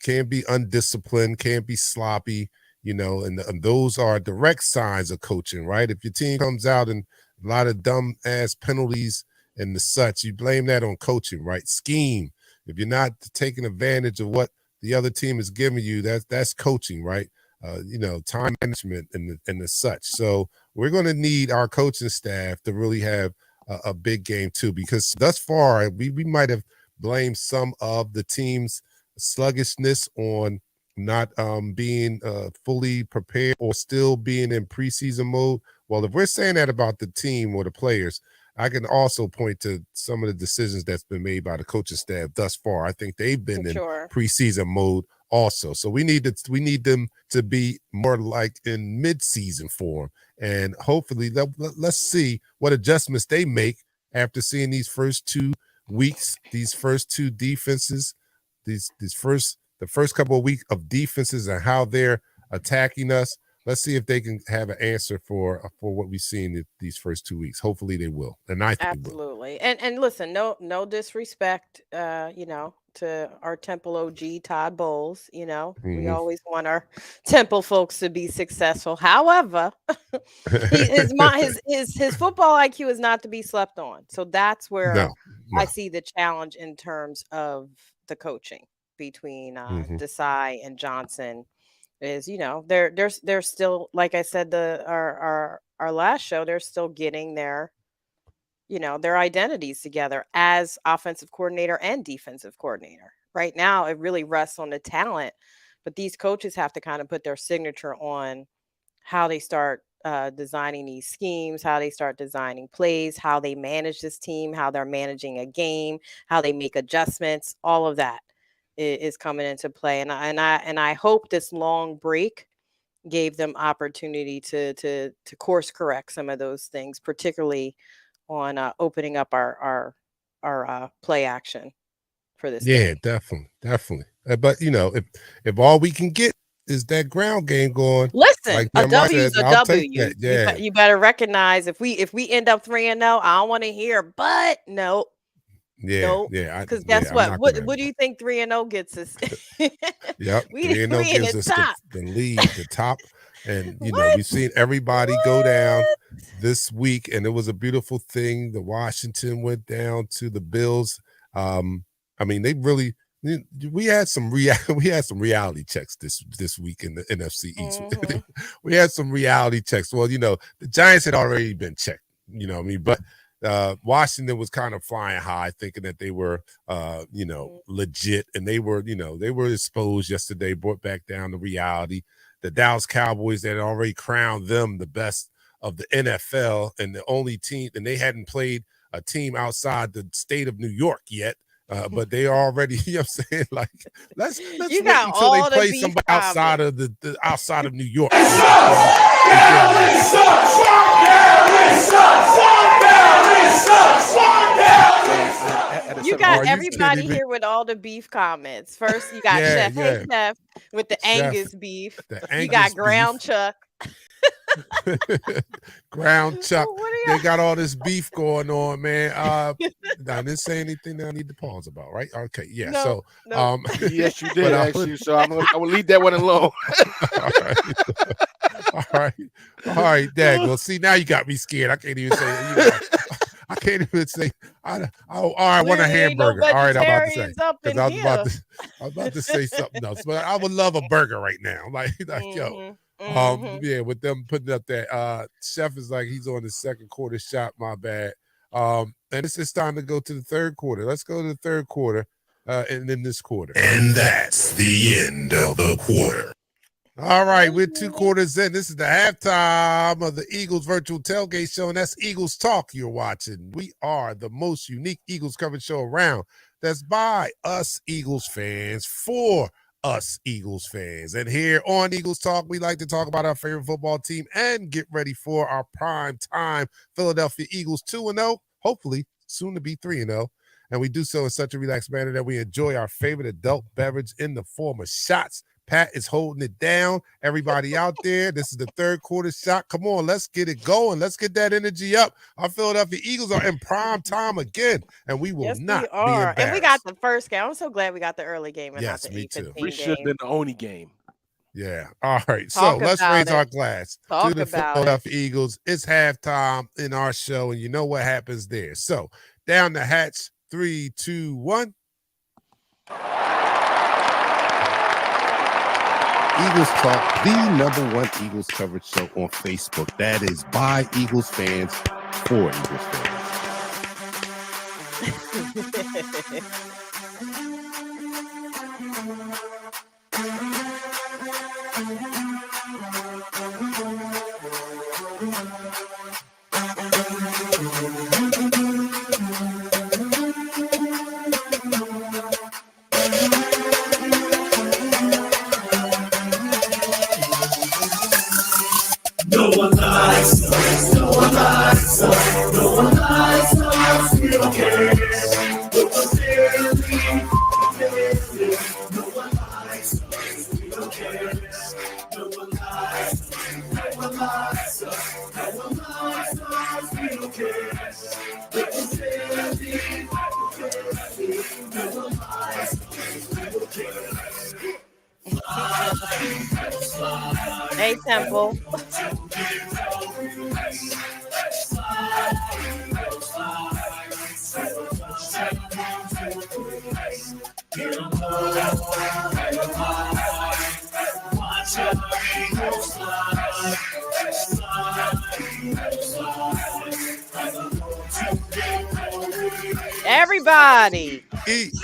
can't be undisciplined, can't be sloppy, and those are direct signs of coaching, right? If your team comes out and a lot of dumb ass penalties and the such, you blame that on coaching, right? Scheme. If you're not taking advantage of what the other team is giving you, that's coaching, right? Time management and the such. So we're going to need our coaching staff to really have a big game too, because thus far we might have blamed some of the team's sluggishness on not being fully prepared or still being in preseason mode. Well, if we're saying that about the team or the players, I can also point to some of the decisions that's been made by the coaching staff thus far. I think they've been in preseason mode also. So we need them to be more like in mid-season form, and hopefully let's see what adjustments they make after seeing these first 2 weeks, these first two defenses, the first couple of weeks of defenses and how they're attacking us. Let's see if they can have an answer for what we've seen these first 2 weeks. Hopefully they will. And I think absolutely. And listen, no disrespect, to our Temple OG Todd Bowles. We always want our Temple folks to be successful. However, his football IQ is not to be slept on. So that's where I see the challenge in terms of the coaching between Desai and Johnson. Is they're still, like I said our last show, they're still getting their identities together as offensive coordinator and defensive coordinator. Right now it really rests on the talent, but these coaches have to kind of put their signature on how they start designing these schemes, how they start designing plays, how they manage this team, how they're managing a game, how they make adjustments. All of that is coming into play, and I hope this long break gave them opportunity to course correct some of those things, particularly on opening up our play action for this game. Definitely. But if all we can get is that ground game going, listen, like a W is a W. You better recognize if we end up 3-0, I don't want to hear, but no. Because guess what? What do you think 3-0 gets us? Yep, 3-0 gives us the lead, the top, and we've seen everybody go down this week, and it was a beautiful thing. The Washington went down to the Bills. They really. We had some reality checks this week in the NFC East. We had some reality checks. Well, the Giants had already been checked. But Washington was kind of flying high, thinking that they were, legit, and they were exposed yesterday, brought back down to reality. The Dallas Cowboys that had already crowned them the best of the NFL and the only team, and they hadn't played a team outside the state of New York yet. But they already, I'm saying, like, let's wait until they play somebody outside of outside of New York. You got everybody here with all the beef comments. First, you got Chef with the Angus beef. You got Ground Chuck. Ground Chuck. They got all this beef going on, man. I didn't say anything that I need to pause about, right? Okay, yeah. No. Yes, you did actually. So I will leave that one alone. All right, Dag. Well, see, now you got me scared. I can't even say, I can't even say. All right, I want a Clearly ain't no hamburger. All right, I'm about to say vegetarians up because in here. I was about to say something else, but I would love a burger right now. Like yo, yeah, with them putting up that chef is like he's on the second quarter shot. My bad. And it's time to go to the third quarter. Let's go to the third quarter, and then this quarter. And that's the end of the quarter. All right, we're 2 quarters in. This is the halftime of the Eagles virtual tailgate show, and that's Eagles Talk you're watching. We are the most unique Eagles coverage show around. That's by us Eagles fans, for us Eagles fans. And here on Eagles Talk, we like to talk about our favorite football team and get ready for our prime time Philadelphia Eagles 2-0, hopefully soon to be 3-0. And we do so in such a relaxed manner that we enjoy our favorite adult beverage in the form of shots. Pat is holding it down. Everybody out there, this is the third quarter shot. Come on, let's get it going. Let's get that energy up. Our Philadelphia Eagles are in prime time again, and we will not be embarrassed. And we got the first game. I'm so glad we got the early game and Yes, not the me too. 8:15 We should have game. been the only game. Yeah. All right. Talk So let's about raise it. our glass Talk to the about Philadelphia Eagles. It's halftime in our show, and you know what happens there. So down the hatch, 3, 2, 1. Eagles Talk, the #1 Eagles coverage show on Facebook. That is by Eagles fans, for Eagles No one likes us, no one likes us, no one likes us, we don't care. No one barely, no one likes us, we don't care. No one likes us, no one likes us, no one likes us, we don't care. No one barely, no one likes us, we don't care. Hey, Temple. Everybody. Eagles.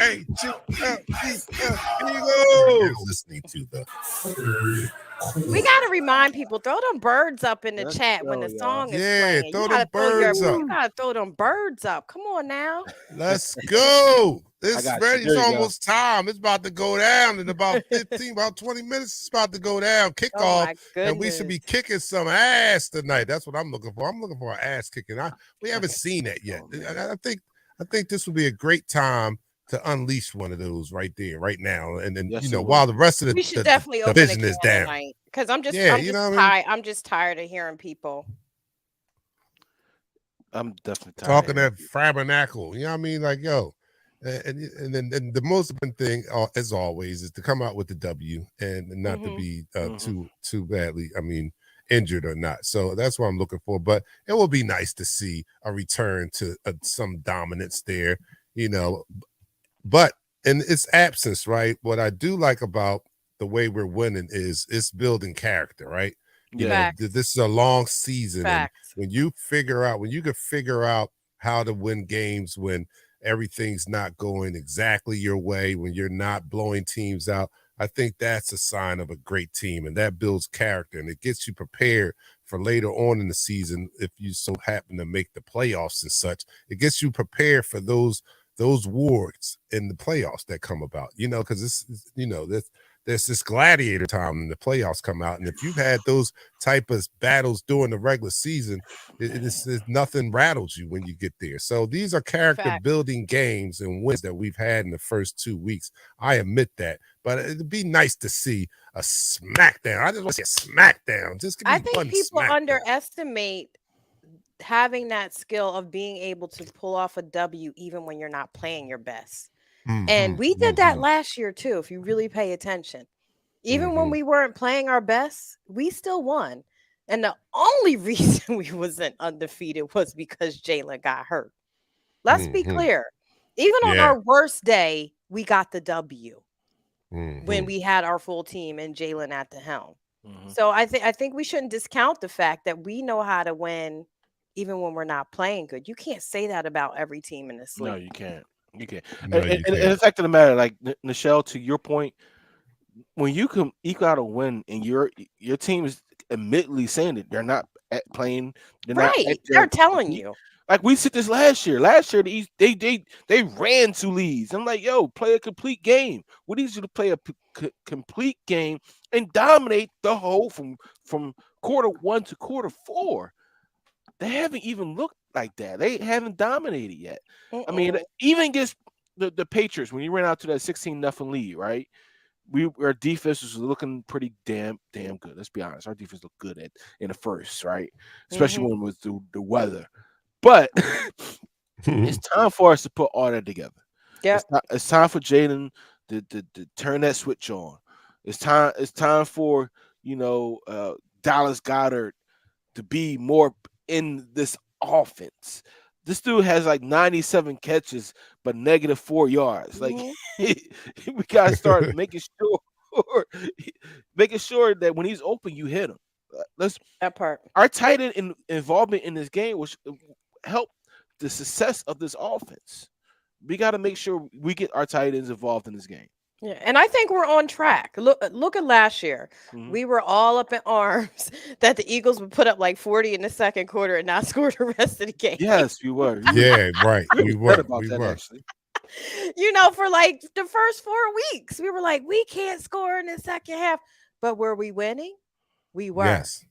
Listening to the third quarter. We got to remind people, throw them birds up in the Let's chat when go, the y'all. song is Yeah, playing. throw You them gotta throw your- birds up. You got to throw them birds up. Come on now. Let's go. It's got you. ready. There It's you go. almost time. It's about to go down in about 20 minutes. It's about to go down. Oh, Kickoff. my And we should be goodness. kicking some ass tonight. That's what I'm looking for. I'm looking for an ass kicking. We haven't seen that yet. I think this would be a great time to unleash one of those right there, right now. And then Yes, it would. while the rest of We the should definitely open a division can is down. tonight because I'm just Yeah, you know what I mean? tired. I'm just tired of hearing people. I'm definitely tired. Talking that frabernacle. You know what I mean? Like, yo. And then the most important thing, as always, is to come out with the W and not to be too badly, injured or not. So that's what I'm looking for. But it will be nice to see a return to some dominance there, But in its absence, right? What I do like about the way we're winning is it's building character, right? Yeah. This is a long season, Facts. and when you can figure out how to win games when everything's not going exactly your way, when you're not blowing teams out, I think that's a sign of a great team, and that builds character, and it gets you prepared for later on in the season if you so happen to make the playoffs and such. It gets you prepared for those wars in the playoffs that come about, because there's this gladiator time when the playoffs come out. And if you've had those type of battles during the regular season, it's nothing rattles you when you get there. So these are character building games and wins that we've had in the first 2 weeks. I admit that, but it'd be nice to see a smackdown. I just want to see a smackdown. I think people underestimate having that skill of being able to pull off a W even when you're not playing your best. And we did that last year too, if you really pay attention. Even when we weren't playing our best, we still won. And the only reason we wasn't undefeated was because Jalen got hurt. Let's be Mhm. clear. Even on Yeah. our worst day, we got the W when Mhm. we had our full team and Jalen at the helm. Mhm. So I think we shouldn't discount the fact that we know how to win even when we're not playing good. You can't say that about every team in this No, league. you can't. You can't. No, you And can't. the fact of the matter, like Nichelle, to your point, when you can eke out a win and your team is admittedly saying that they're not playing, they're not Right. at They're their telling peak. you. Like we said this last year. Last year they ran 2 leads. I'm like, yo, play a complete game. We need you to play a complete game and dominate the whole from quarter one to quarter four. They haven't even looked like that. They haven't dominated yet. I mean, Mm-mm. even against the Patriots, when you ran out to that 16-0 lead, right? Our defense was looking pretty damn good. Let's be honest. Our defense looked good in the first, right? Especially Mhm. when it was the weather. But it's time for us to put all that together. Yep. It's time for Jaden to turn that switch on. It's time for Dallas Goddard to be more in this offense. This dude has like 97 catches, but -4 yards. Like Mhm. we gotta start making sure that when he's open, you hit him. Let's That part. Our tight end involvement in this game was help the success of this offense. We got to make sure we get our tight ends involved in this game. Yeah, and I think we're on track. Look at last year. Mhm. We were all up in arms that the Eagles would put up like 40 in the second quarter and not score the rest of the game. Yes, we were. Yeah, right. We We was upset were. about We that were. actually. For like the first 4 weeks, we were like, we can't score in the second half. But were we winning? We were. Yes.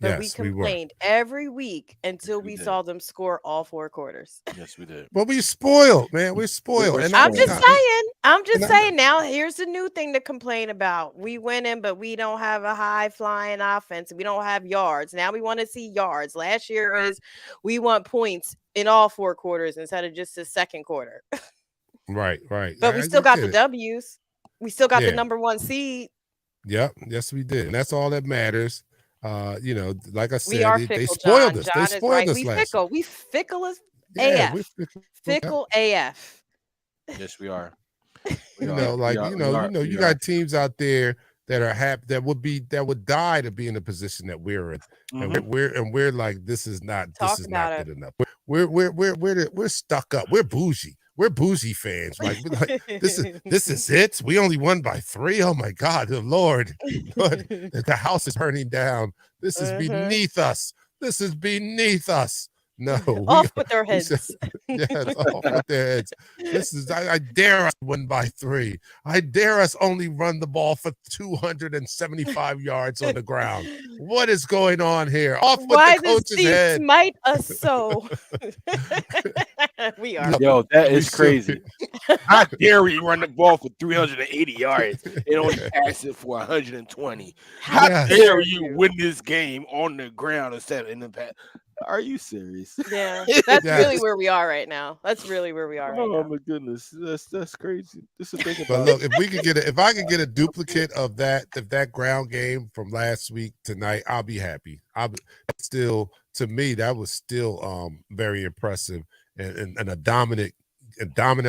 But we Yes, we were. complained every week Yes, until we we did. saw them score all 4 quarters. Yes, we did. But we spoiled, man. We're spoiled. We're And I'm I, just spoiled. saying. I'm and just I, saying. Now, here's the new thing to complain about. We winning, but we don't have a high flying offense. We don't have yards. Now we want to see yards. Last year is we want points in all 4 quarters instead of just the second quarter. right, right. But we I still got get the it. W's. We still got the Yeah. number 1 seed. Yep. Yes, we did. And that's all that matters. Like I We said, are they fickle, spoiled John. us. They John is spoiled right. us We last year. fickle. We fickle as Yeah, we're AF. fickle. Yep. Fickle AF. Yes, we are. We You are. know, We like are. We are. you We are. got teams out there that are happy that would die to be in the position that we're in, and Mhm. we're like this is not Talk about good enough. We're stuck up. We're bougie. We're bougie fans. Like we're like this is it. We only won by 3. Oh my God, the Lord, Lord, the house is burning down. This is Mhm. beneath us. This is beneath us. No, Off with their we said heads. yes, off with their heads. This is I dare us win by 3. I dare us only run the ball for 275 yards on the ground. What is going on here? Off with the Why does coach's he head. smite us so? We are. No, Yo, that we is should. crazy. How dare we run the ball for 380 yards and only pass it for 120? How How Yes. dare dare you you? win this game on the ground instead of in the pass? Are you serious? Yeah, that's really Yes. where we are right now. That's really where we are right Oh now. my goodness, that's crazy. Just to think But about look, it. if I could get a duplicate of that ground game from last week tonight, I'll be happy. Still, to me, that was still very impressive and a dominant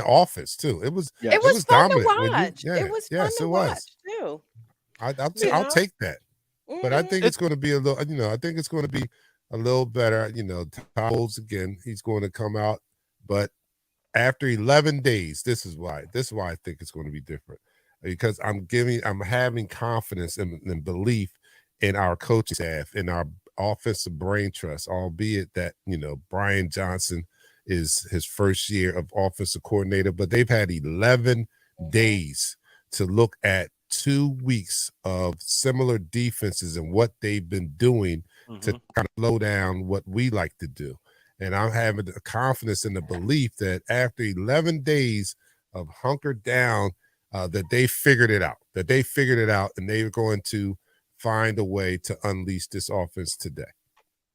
offense too. It was Yes. It was fun to dominant when you watch. It was fun yes, to it was. watch too. Yeah. I'll You take that. But I know. think It, it's going to be a little, I think it's going to be a little better. Todd again, he's going to come out, but after 11 days, this is why I think it's going to be different because I'm having confidence and belief in our coaching staff, in our offensive brain trust, albeit that, Brian Johnson is his first year of offensive coordinator, but they've had 11 days to look at 2 weeks of similar defenses and what they've been doing to mhm. kind of slow down what we like to do. And I'm having the confidence and the belief that after 11 days of hunkered down, that they figured it out, and they're going to find a way to unleash this offense today.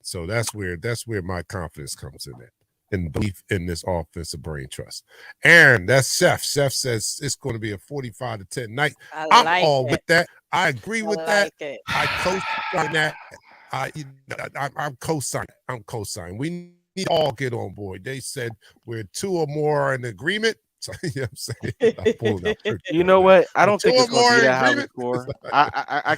So that's where my confidence comes in at. And belief in this offensive brain trust. Aaron, that's Chef. Chef says it's going to be a 45-10 night. I I'm like all it. with that. I agree I with that. like it. I co-sign that. I'm co-signing. I'm co-signing. We need to all get on board. They said we're two or more in agreement. So you know what I'm saying? I'm pulling out You know what? I we're don't two think or it's going to more be in that high of a agreement. score. I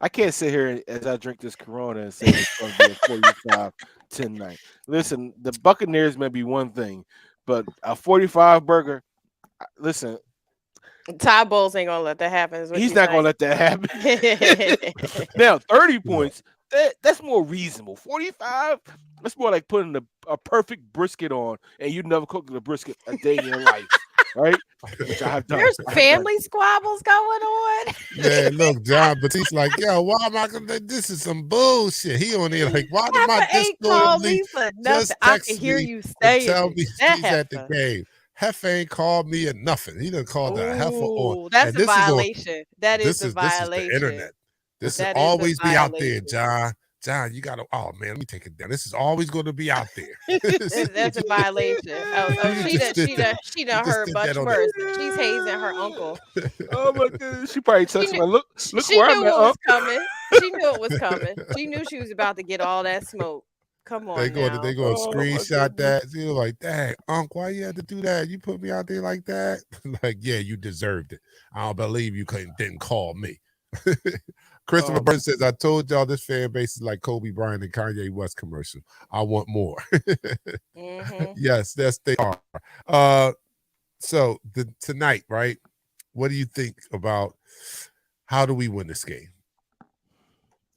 can't sit here as I drink this Corona and say it's going to be a 45-10 night. Listen, the Buccaneers may be one thing, but a 45 burger. Listen, Ty Bowles ain't gonna let that happen. Is what he's you not going saying? to let that happen. Now, 30 points. That's more reasonable. 45. That's more like putting a perfect brisket on, and you never cooked a brisket a day in your life, right? Which I have done. There's I have done. family squabbles going on. Man, look, John Batiste like, yo, why am I gonna this is some bullshit. He on there like, why did my Heifer ain't Discord called lead me for nothing. just I can text hear me you and saying tell it. me That she's at the heifer. game? Heifer ain't called me or nothing. He done called the heifer on. Ooh, that's And a this is on violation. That is a this is the violation. internet. This is That is a always be out there, violation. John. John, you gotta oh man, let me take it down. This is always gonna be out there. That's a violation. Oh, You just did that. she You done just heard did that much on worse. She's hazing her uncle. Oh my goodness. She probably She texted knew me, look, look she where knew I'm at, what was Unc. coming. She knew it was coming. She knew she was about to get all that smoke. Come on they now. go Oh my screenshot goodness. that. You're like, dang, Unc, why you had to do that? You put me out there like that? Like, yeah, you deserved it. I don't believe you didn't call me. Christopher Oh, Burton says, I told y'all this fan base is like Kobe Bryant and Kanye West commercial. I want more. Hmm. Yes, they are. So tonight, right? What do you think about how do we win this game?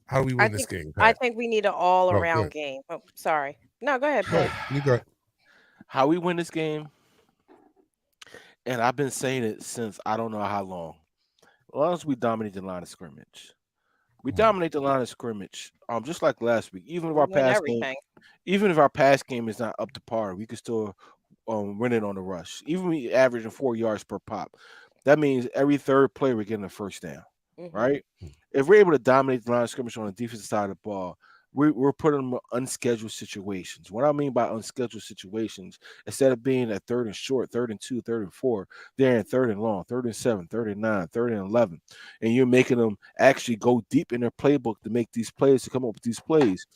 How do we I win this think game, I Pat? think we need an all Oh, around good. game. Oh, sorry. No, go ahead, Go Pat. ahead. You go. how we win this game, and I've been saying it since I don't know how long. As long as we dominate the line of scrimmage. We dominate the line of scrimmage. Just like last week. We win everything. Even if our pass game is not up to par, we could still win it on the rush. Even we averaging 4 yards per pop. That means every third play we're getting a first down. Hmm. Right? If we're able to dominate the line of scrimmage on the defensive side of the ball, we're putting them in unscheduled situations. What I mean by unscheduled situations, instead of being at third and short, third and two, third and four, they're in third and long, third and seven, third and nine, third and 11. And you're making them actually go deep in their playbook to make these plays, to come up with these plays.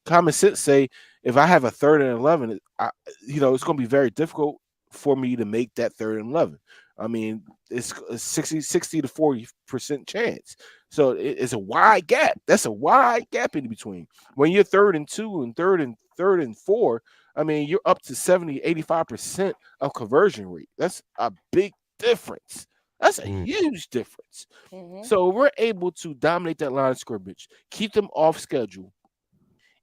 Common sense say, if I have a third and 11, it's going to be very difficult for me to make that third and 11. I mean, it's a 60 to 40% chance. So it's a wide gap. That's a wide gap in between. When you're third and two and third and four, I mean, you're up to 70, 85% of conversion rate. That's a big difference. That's a huge difference. Hmm. So we're able to dominate that line of scrimmage, keep them off schedule,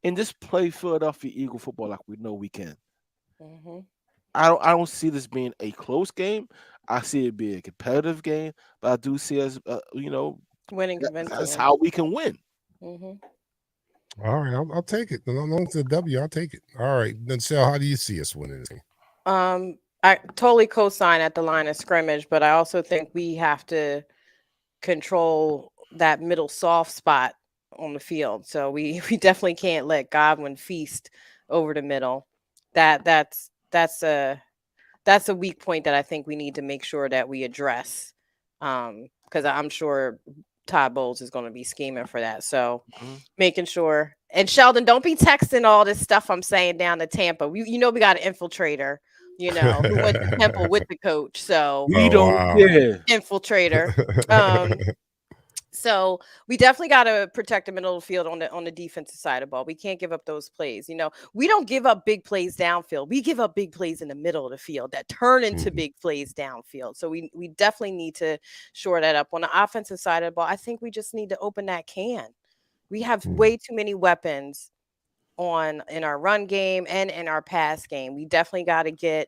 and just play Philadelphia Eagle football like we know we can. Hmm. I don't see this being a close game. I see it being a competitive game, but I do see us, Winning that's convincingly. how we can win. Hmm. All right, I'll take it. As long as it's a W, I'll take it. All right, then, Shell, how do you see us winning this game? I totally co-sign at the line of scrimmage, but I also think we have to control that middle soft spot on the field. So we definitely can't let Godwin feast over the middle. That's a weak point that I think we need to make sure that we address. Because I'm sure Todd Bowles is going to be scheming for that. So Mhm. making sure. And Sheldon, don't be texting all this stuff I'm saying down to Tampa. We got an infiltrator, who went to Temple with the coach. So We Oh don't wow. care. infiltrator. So we definitely got to protect the middle of the field on the defensive side of the ball. We can't give up those plays. We don't give up big plays downfield. We give up big plays in the middle of the field that turn into big plays downfield. So we definitely need to shore that up. On the offensive side of the ball, I think we just need to open that can. We have way too many weapons in our run game and in our pass game. We definitely got to get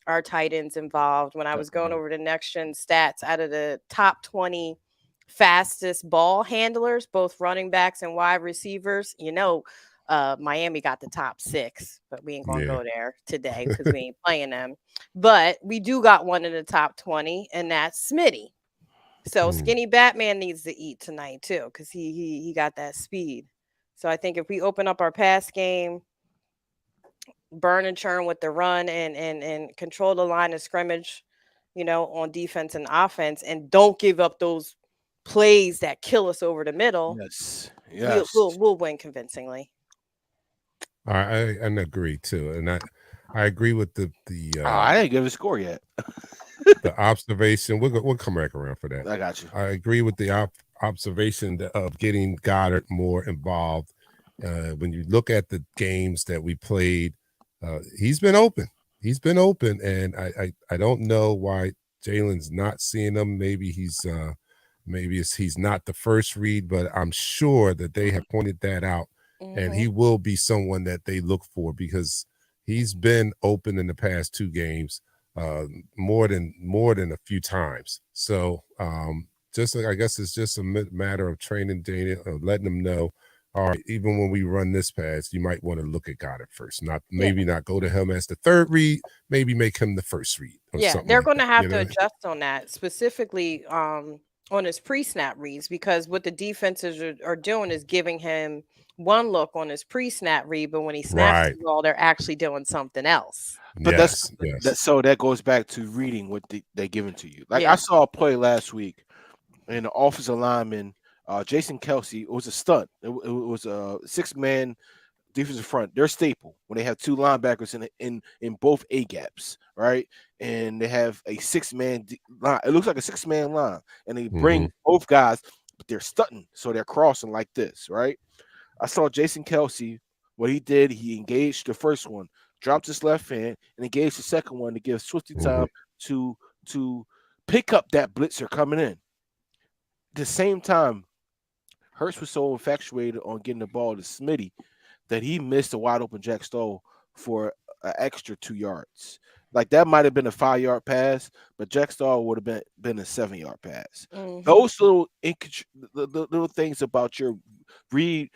our tight ends involved. When I was going over the next gen stats, out of the top 20 fastest ball handlers, both running backs and wide receivers, Miami got the top 6, but we ain't gonna Yeah. go there today because we ain't playing them. But we do got one in the top 20, and that's Smitty. So Skinny Batman needs to eat tonight too, because he got that speed. So I think if we open up our pass game, burn and churn with the run and control the line of scrimmage, on defense and offense, and don't give up those plays that kill us over the middle, Yes. Yes. We'll win convincingly. I agree too, and I agree with I didn't give a score yet. the observation. We'll come back around for that. I got you. I agree with the observation of getting Goddard more involved. When you look at the games that we played, he's been open. He's been open, and I don't know why Jalen's not seeing them. Maybe he's not the first read, but I'm sure that they have pointed that out, and he will be someone that they look for because he's been open in the past 2 games, more than a few times. So just I guess it's just a matter of training Daniel, letting them know. All right, even when we run this pass, you might want to look at Goddard first. Not go to him as the third read, maybe make him the first read. Yeah, they're going to have to adjust on that, specifically on his pre-snap reads, because what the defenses are doing is giving him one look on his pre-snap read, but when he snaps the ball, they're actually doing something else. But so that goes back to reading what they're giving to you. Like I saw a play last week, and the offensive lineman, Jason Kelsey, it was a stunt. It was a 6-man defensive front. They're staple when they have 2 linebackers in both A gaps, right? And they have a 6-man line. It looks like a 6-man line, and they bring both guys, but they're stunting, so they're crossing like this, right? I saw Jason Kelsey. What he did, he engaged the first one, dropped his left hand, and engaged the second one to give Swifty time to pick up that blitzer coming in. At the same time, Hurts was so infatuated on getting the ball to Smitty that he missed a wide open Jack Stoll for an extra 2 yards. Like that might have been a 5-yard pass, but Jack Stoll would have been a 7-yard pass. Those little things about your read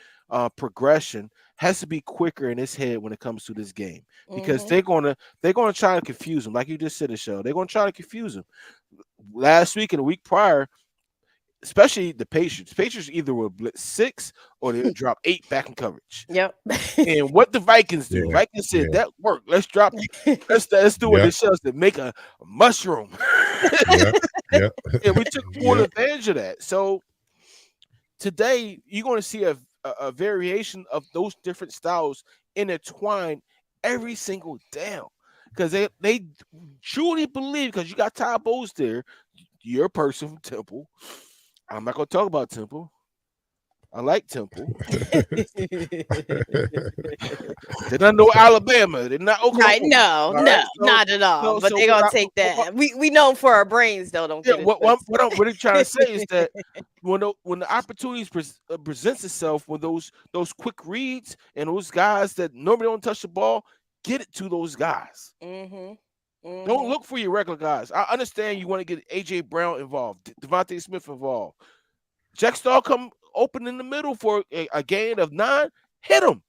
progression has to be quicker in his head when it comes to this game, because they're gonna try to confuse him, like you just said, the show. They're gonna try to confuse him. Last week and the week prior, especially the Patriots either will blitz 6 or they drop 8 back in coverage. Yep. And what the Vikings do? Vikings said that worked. Let's drop. Let's do what it shows to make a mushroom. And we took full advantage of that. So today you're going to see a variation of those different styles intertwined every single down, because they truly believe, because you got Ty Bowles there, your person from Temple. I'm not going to talk about Temple. I like Temple. They're not no Alabama. They're not Oklahoma. Right? No, not at all. But they're gonna take that. We know for our brains, though. Don't get it. What I'm really trying to say is that when the opportunities presents itself with those quick reads and those guys that normally don't touch the ball, get it to those guys. Don't look for your regular guys. I understand you want to get AJ Brown involved, Devontae Smith involved. Jack Stoll come open in the middle for a gain of 9. Hit him.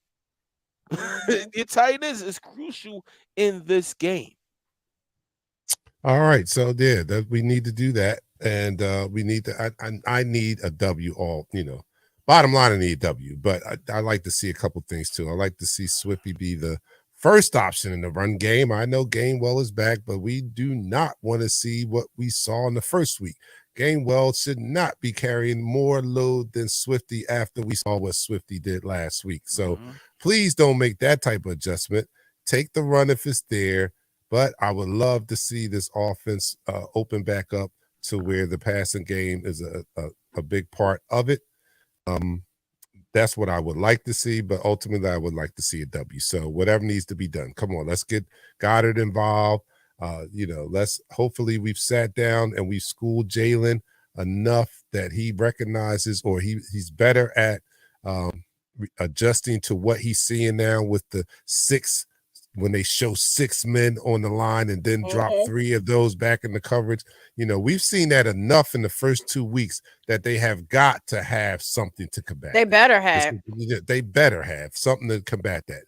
Your tight ends is crucial in this game. All right, so that we need to do that, and we need to. I need a W. Bottom line, I need a W. But I like to see a couple things too. I like to see Swiffy be the first option in the run game. I know Gainwell is back, but we do not want to see what we saw in the first week. Gainwell should not be carrying more load than Swifty after we saw what Swifty did last week. So please don't make that type of adjustment. Take the run if it's there, but I would love to see this offense open back up to where the passing game is a big part of it. That's what I would like to see, but ultimately I would like to see a W. So whatever needs to be done. Come on, let's get Goddard involved. Hopefully we've sat down and we've schooled Jalen enough that he recognizes, or he's better at adjusting to what he's seeing now with the 6, when they show 6 men on the line and then drop 3 of those back in the coverage. We've seen that enough in the first 2 weeks that they have got to have something to combat. They better have. They better have something to combat that.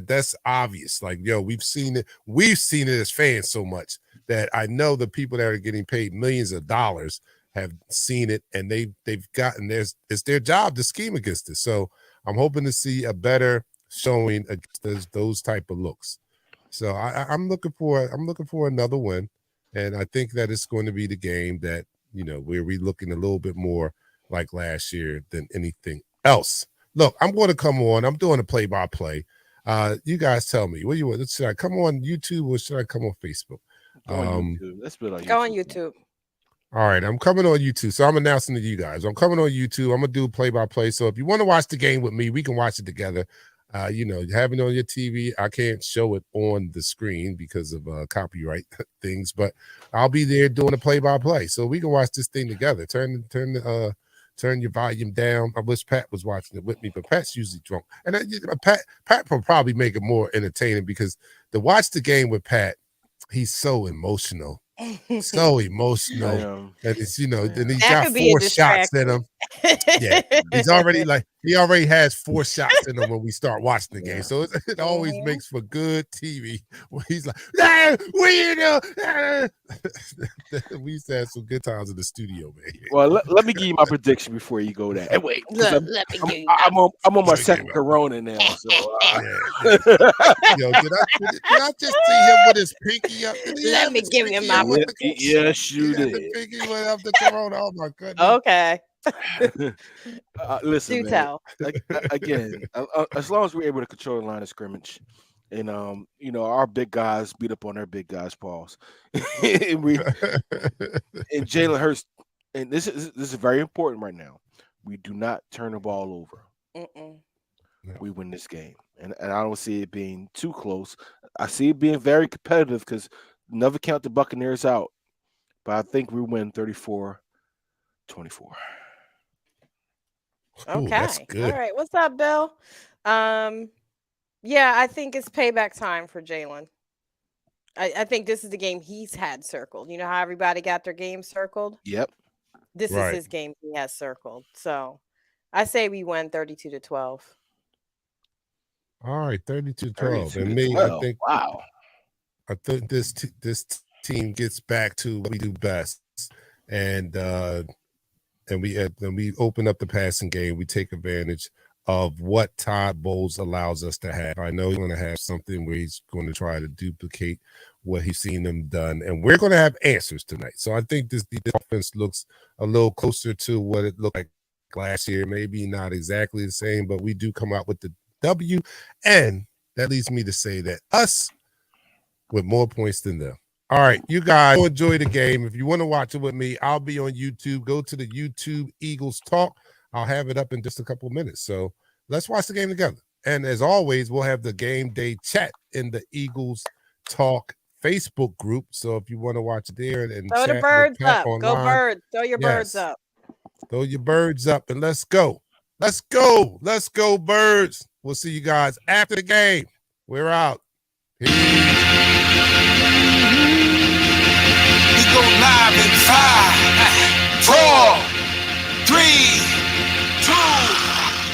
That's obvious. Like, we've seen it as fans so much that I know the people that are getting paid millions of dollars have seen it, and they've gotten it's their job to scheme against it. So I'm hoping to see a better showing against those type of looks. So I'm looking for another win, and I think that it's going to be the game that where we looking a little bit more like last year than anything else. Look, I'm going to come on. I'm doing a play-by-play. You guys tell me. What do you want? Should I come on YouTube or should I come on Facebook? Go on YouTube. Let's put it on YouTube. Go on YouTube. All right, I'm coming on YouTube. So I'm announcing to you guys. I'm coming on YouTube. I'm going to do play-by-play. So if you want to watch the game with me, we can watch it together. Having it on your TV, I can't show it on the screen because of copyright things, but I'll be there doing a play-by-play. So we can watch this thing together. Turn your volume down. I wish Pat was watching it with me, but Pat's usually drunk. And Pat will probably make it more entertaining because to watch the game with Pat, he's so emotional. So emotional. And it's, then he's got 4 shots in him. Yeah. He already has 4 shots in him when we start watching the game. So it always makes for good TV. When he's like, what you know? We used to have some good times in the studio, man. Well, let me give you my prediction before you go there. Hey, wait, I'm on my second Corona now. So, did I just see him with his pinky up? Let me give you my prediction. Yes, you did. The pinky went up the Corona. Oh my goodness. Okay. Listen, do tell. Again, as long as we're able to control the line of scrimmage, and our big guys beat up on their big guys' paws, and Jalen Hurts, and this is very important right now. We do not turn the ball over. We win this game, and I don't see it being too close. I see it being very competitive because never count the Buccaneers out, but I think we win 34-24. Okay. That's good. All right. What's up, Bill? Yeah, I think it's payback time for Jalen. I think this is the game he's had circled. You know how everybody got their game circled? Yep. This is his game he has circled. So I say we win 32-12. All right, 32-12. And me, I think I think this team gets back to what we do best. And we open up the passing game. We take advantage of what Todd Bowles allows us to have. I know he's going to have something where he's going to try to duplicate what he's seen them done, and we're going to have answers tonight. So I think the offense looks a little closer to what it looked like last year. Maybe not exactly the same, but we do come out with the W, and that leads me to say that us with more points than them. All right, you guys enjoy the game. If you want to watch it with me, I'll be on YouTube. Go to the YouTube Eagles Talk. I'll have it up in just a couple of minutes. So let's watch the game together. And as always, we'll have the game day chat in the Eagles Talk Facebook group. So if you want to watch it there and throw the birds up, online, go birds. Throw your birds up. Throw your birds up and let's go. Let's go. Let's go, birds. We'll see you guys after the game. We're out. We go live in 5, 4, 3, 2.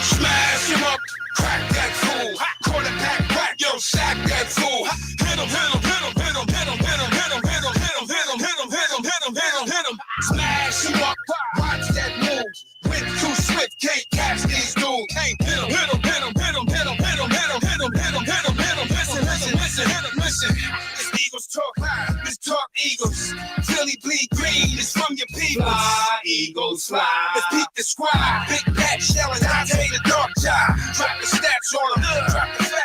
Smash him up, crack that fool. Quarterback, crack, yo, sack that fool. Hit him, hit him, hit him, hit him, hit him, hit him, hit him, hit him, hit him, hit him, hit him, hit him, hit him, hit him, hit him. Smash him up, watch that move. Went too swift, can't catch these dudes. Hit him, hit him, hit him, hit him, hit him, hit him, hit him, hit him, hit him, hit him, hit him. Listen, listen, listen, hit him, listen. It's Eagles Talk Live. Let's talk Eagles. Philly bleed green. It's from your people. Fly, Eagles fly. Let's peep the squad. Big Pat Shell and Dante the Dark Job. Drop the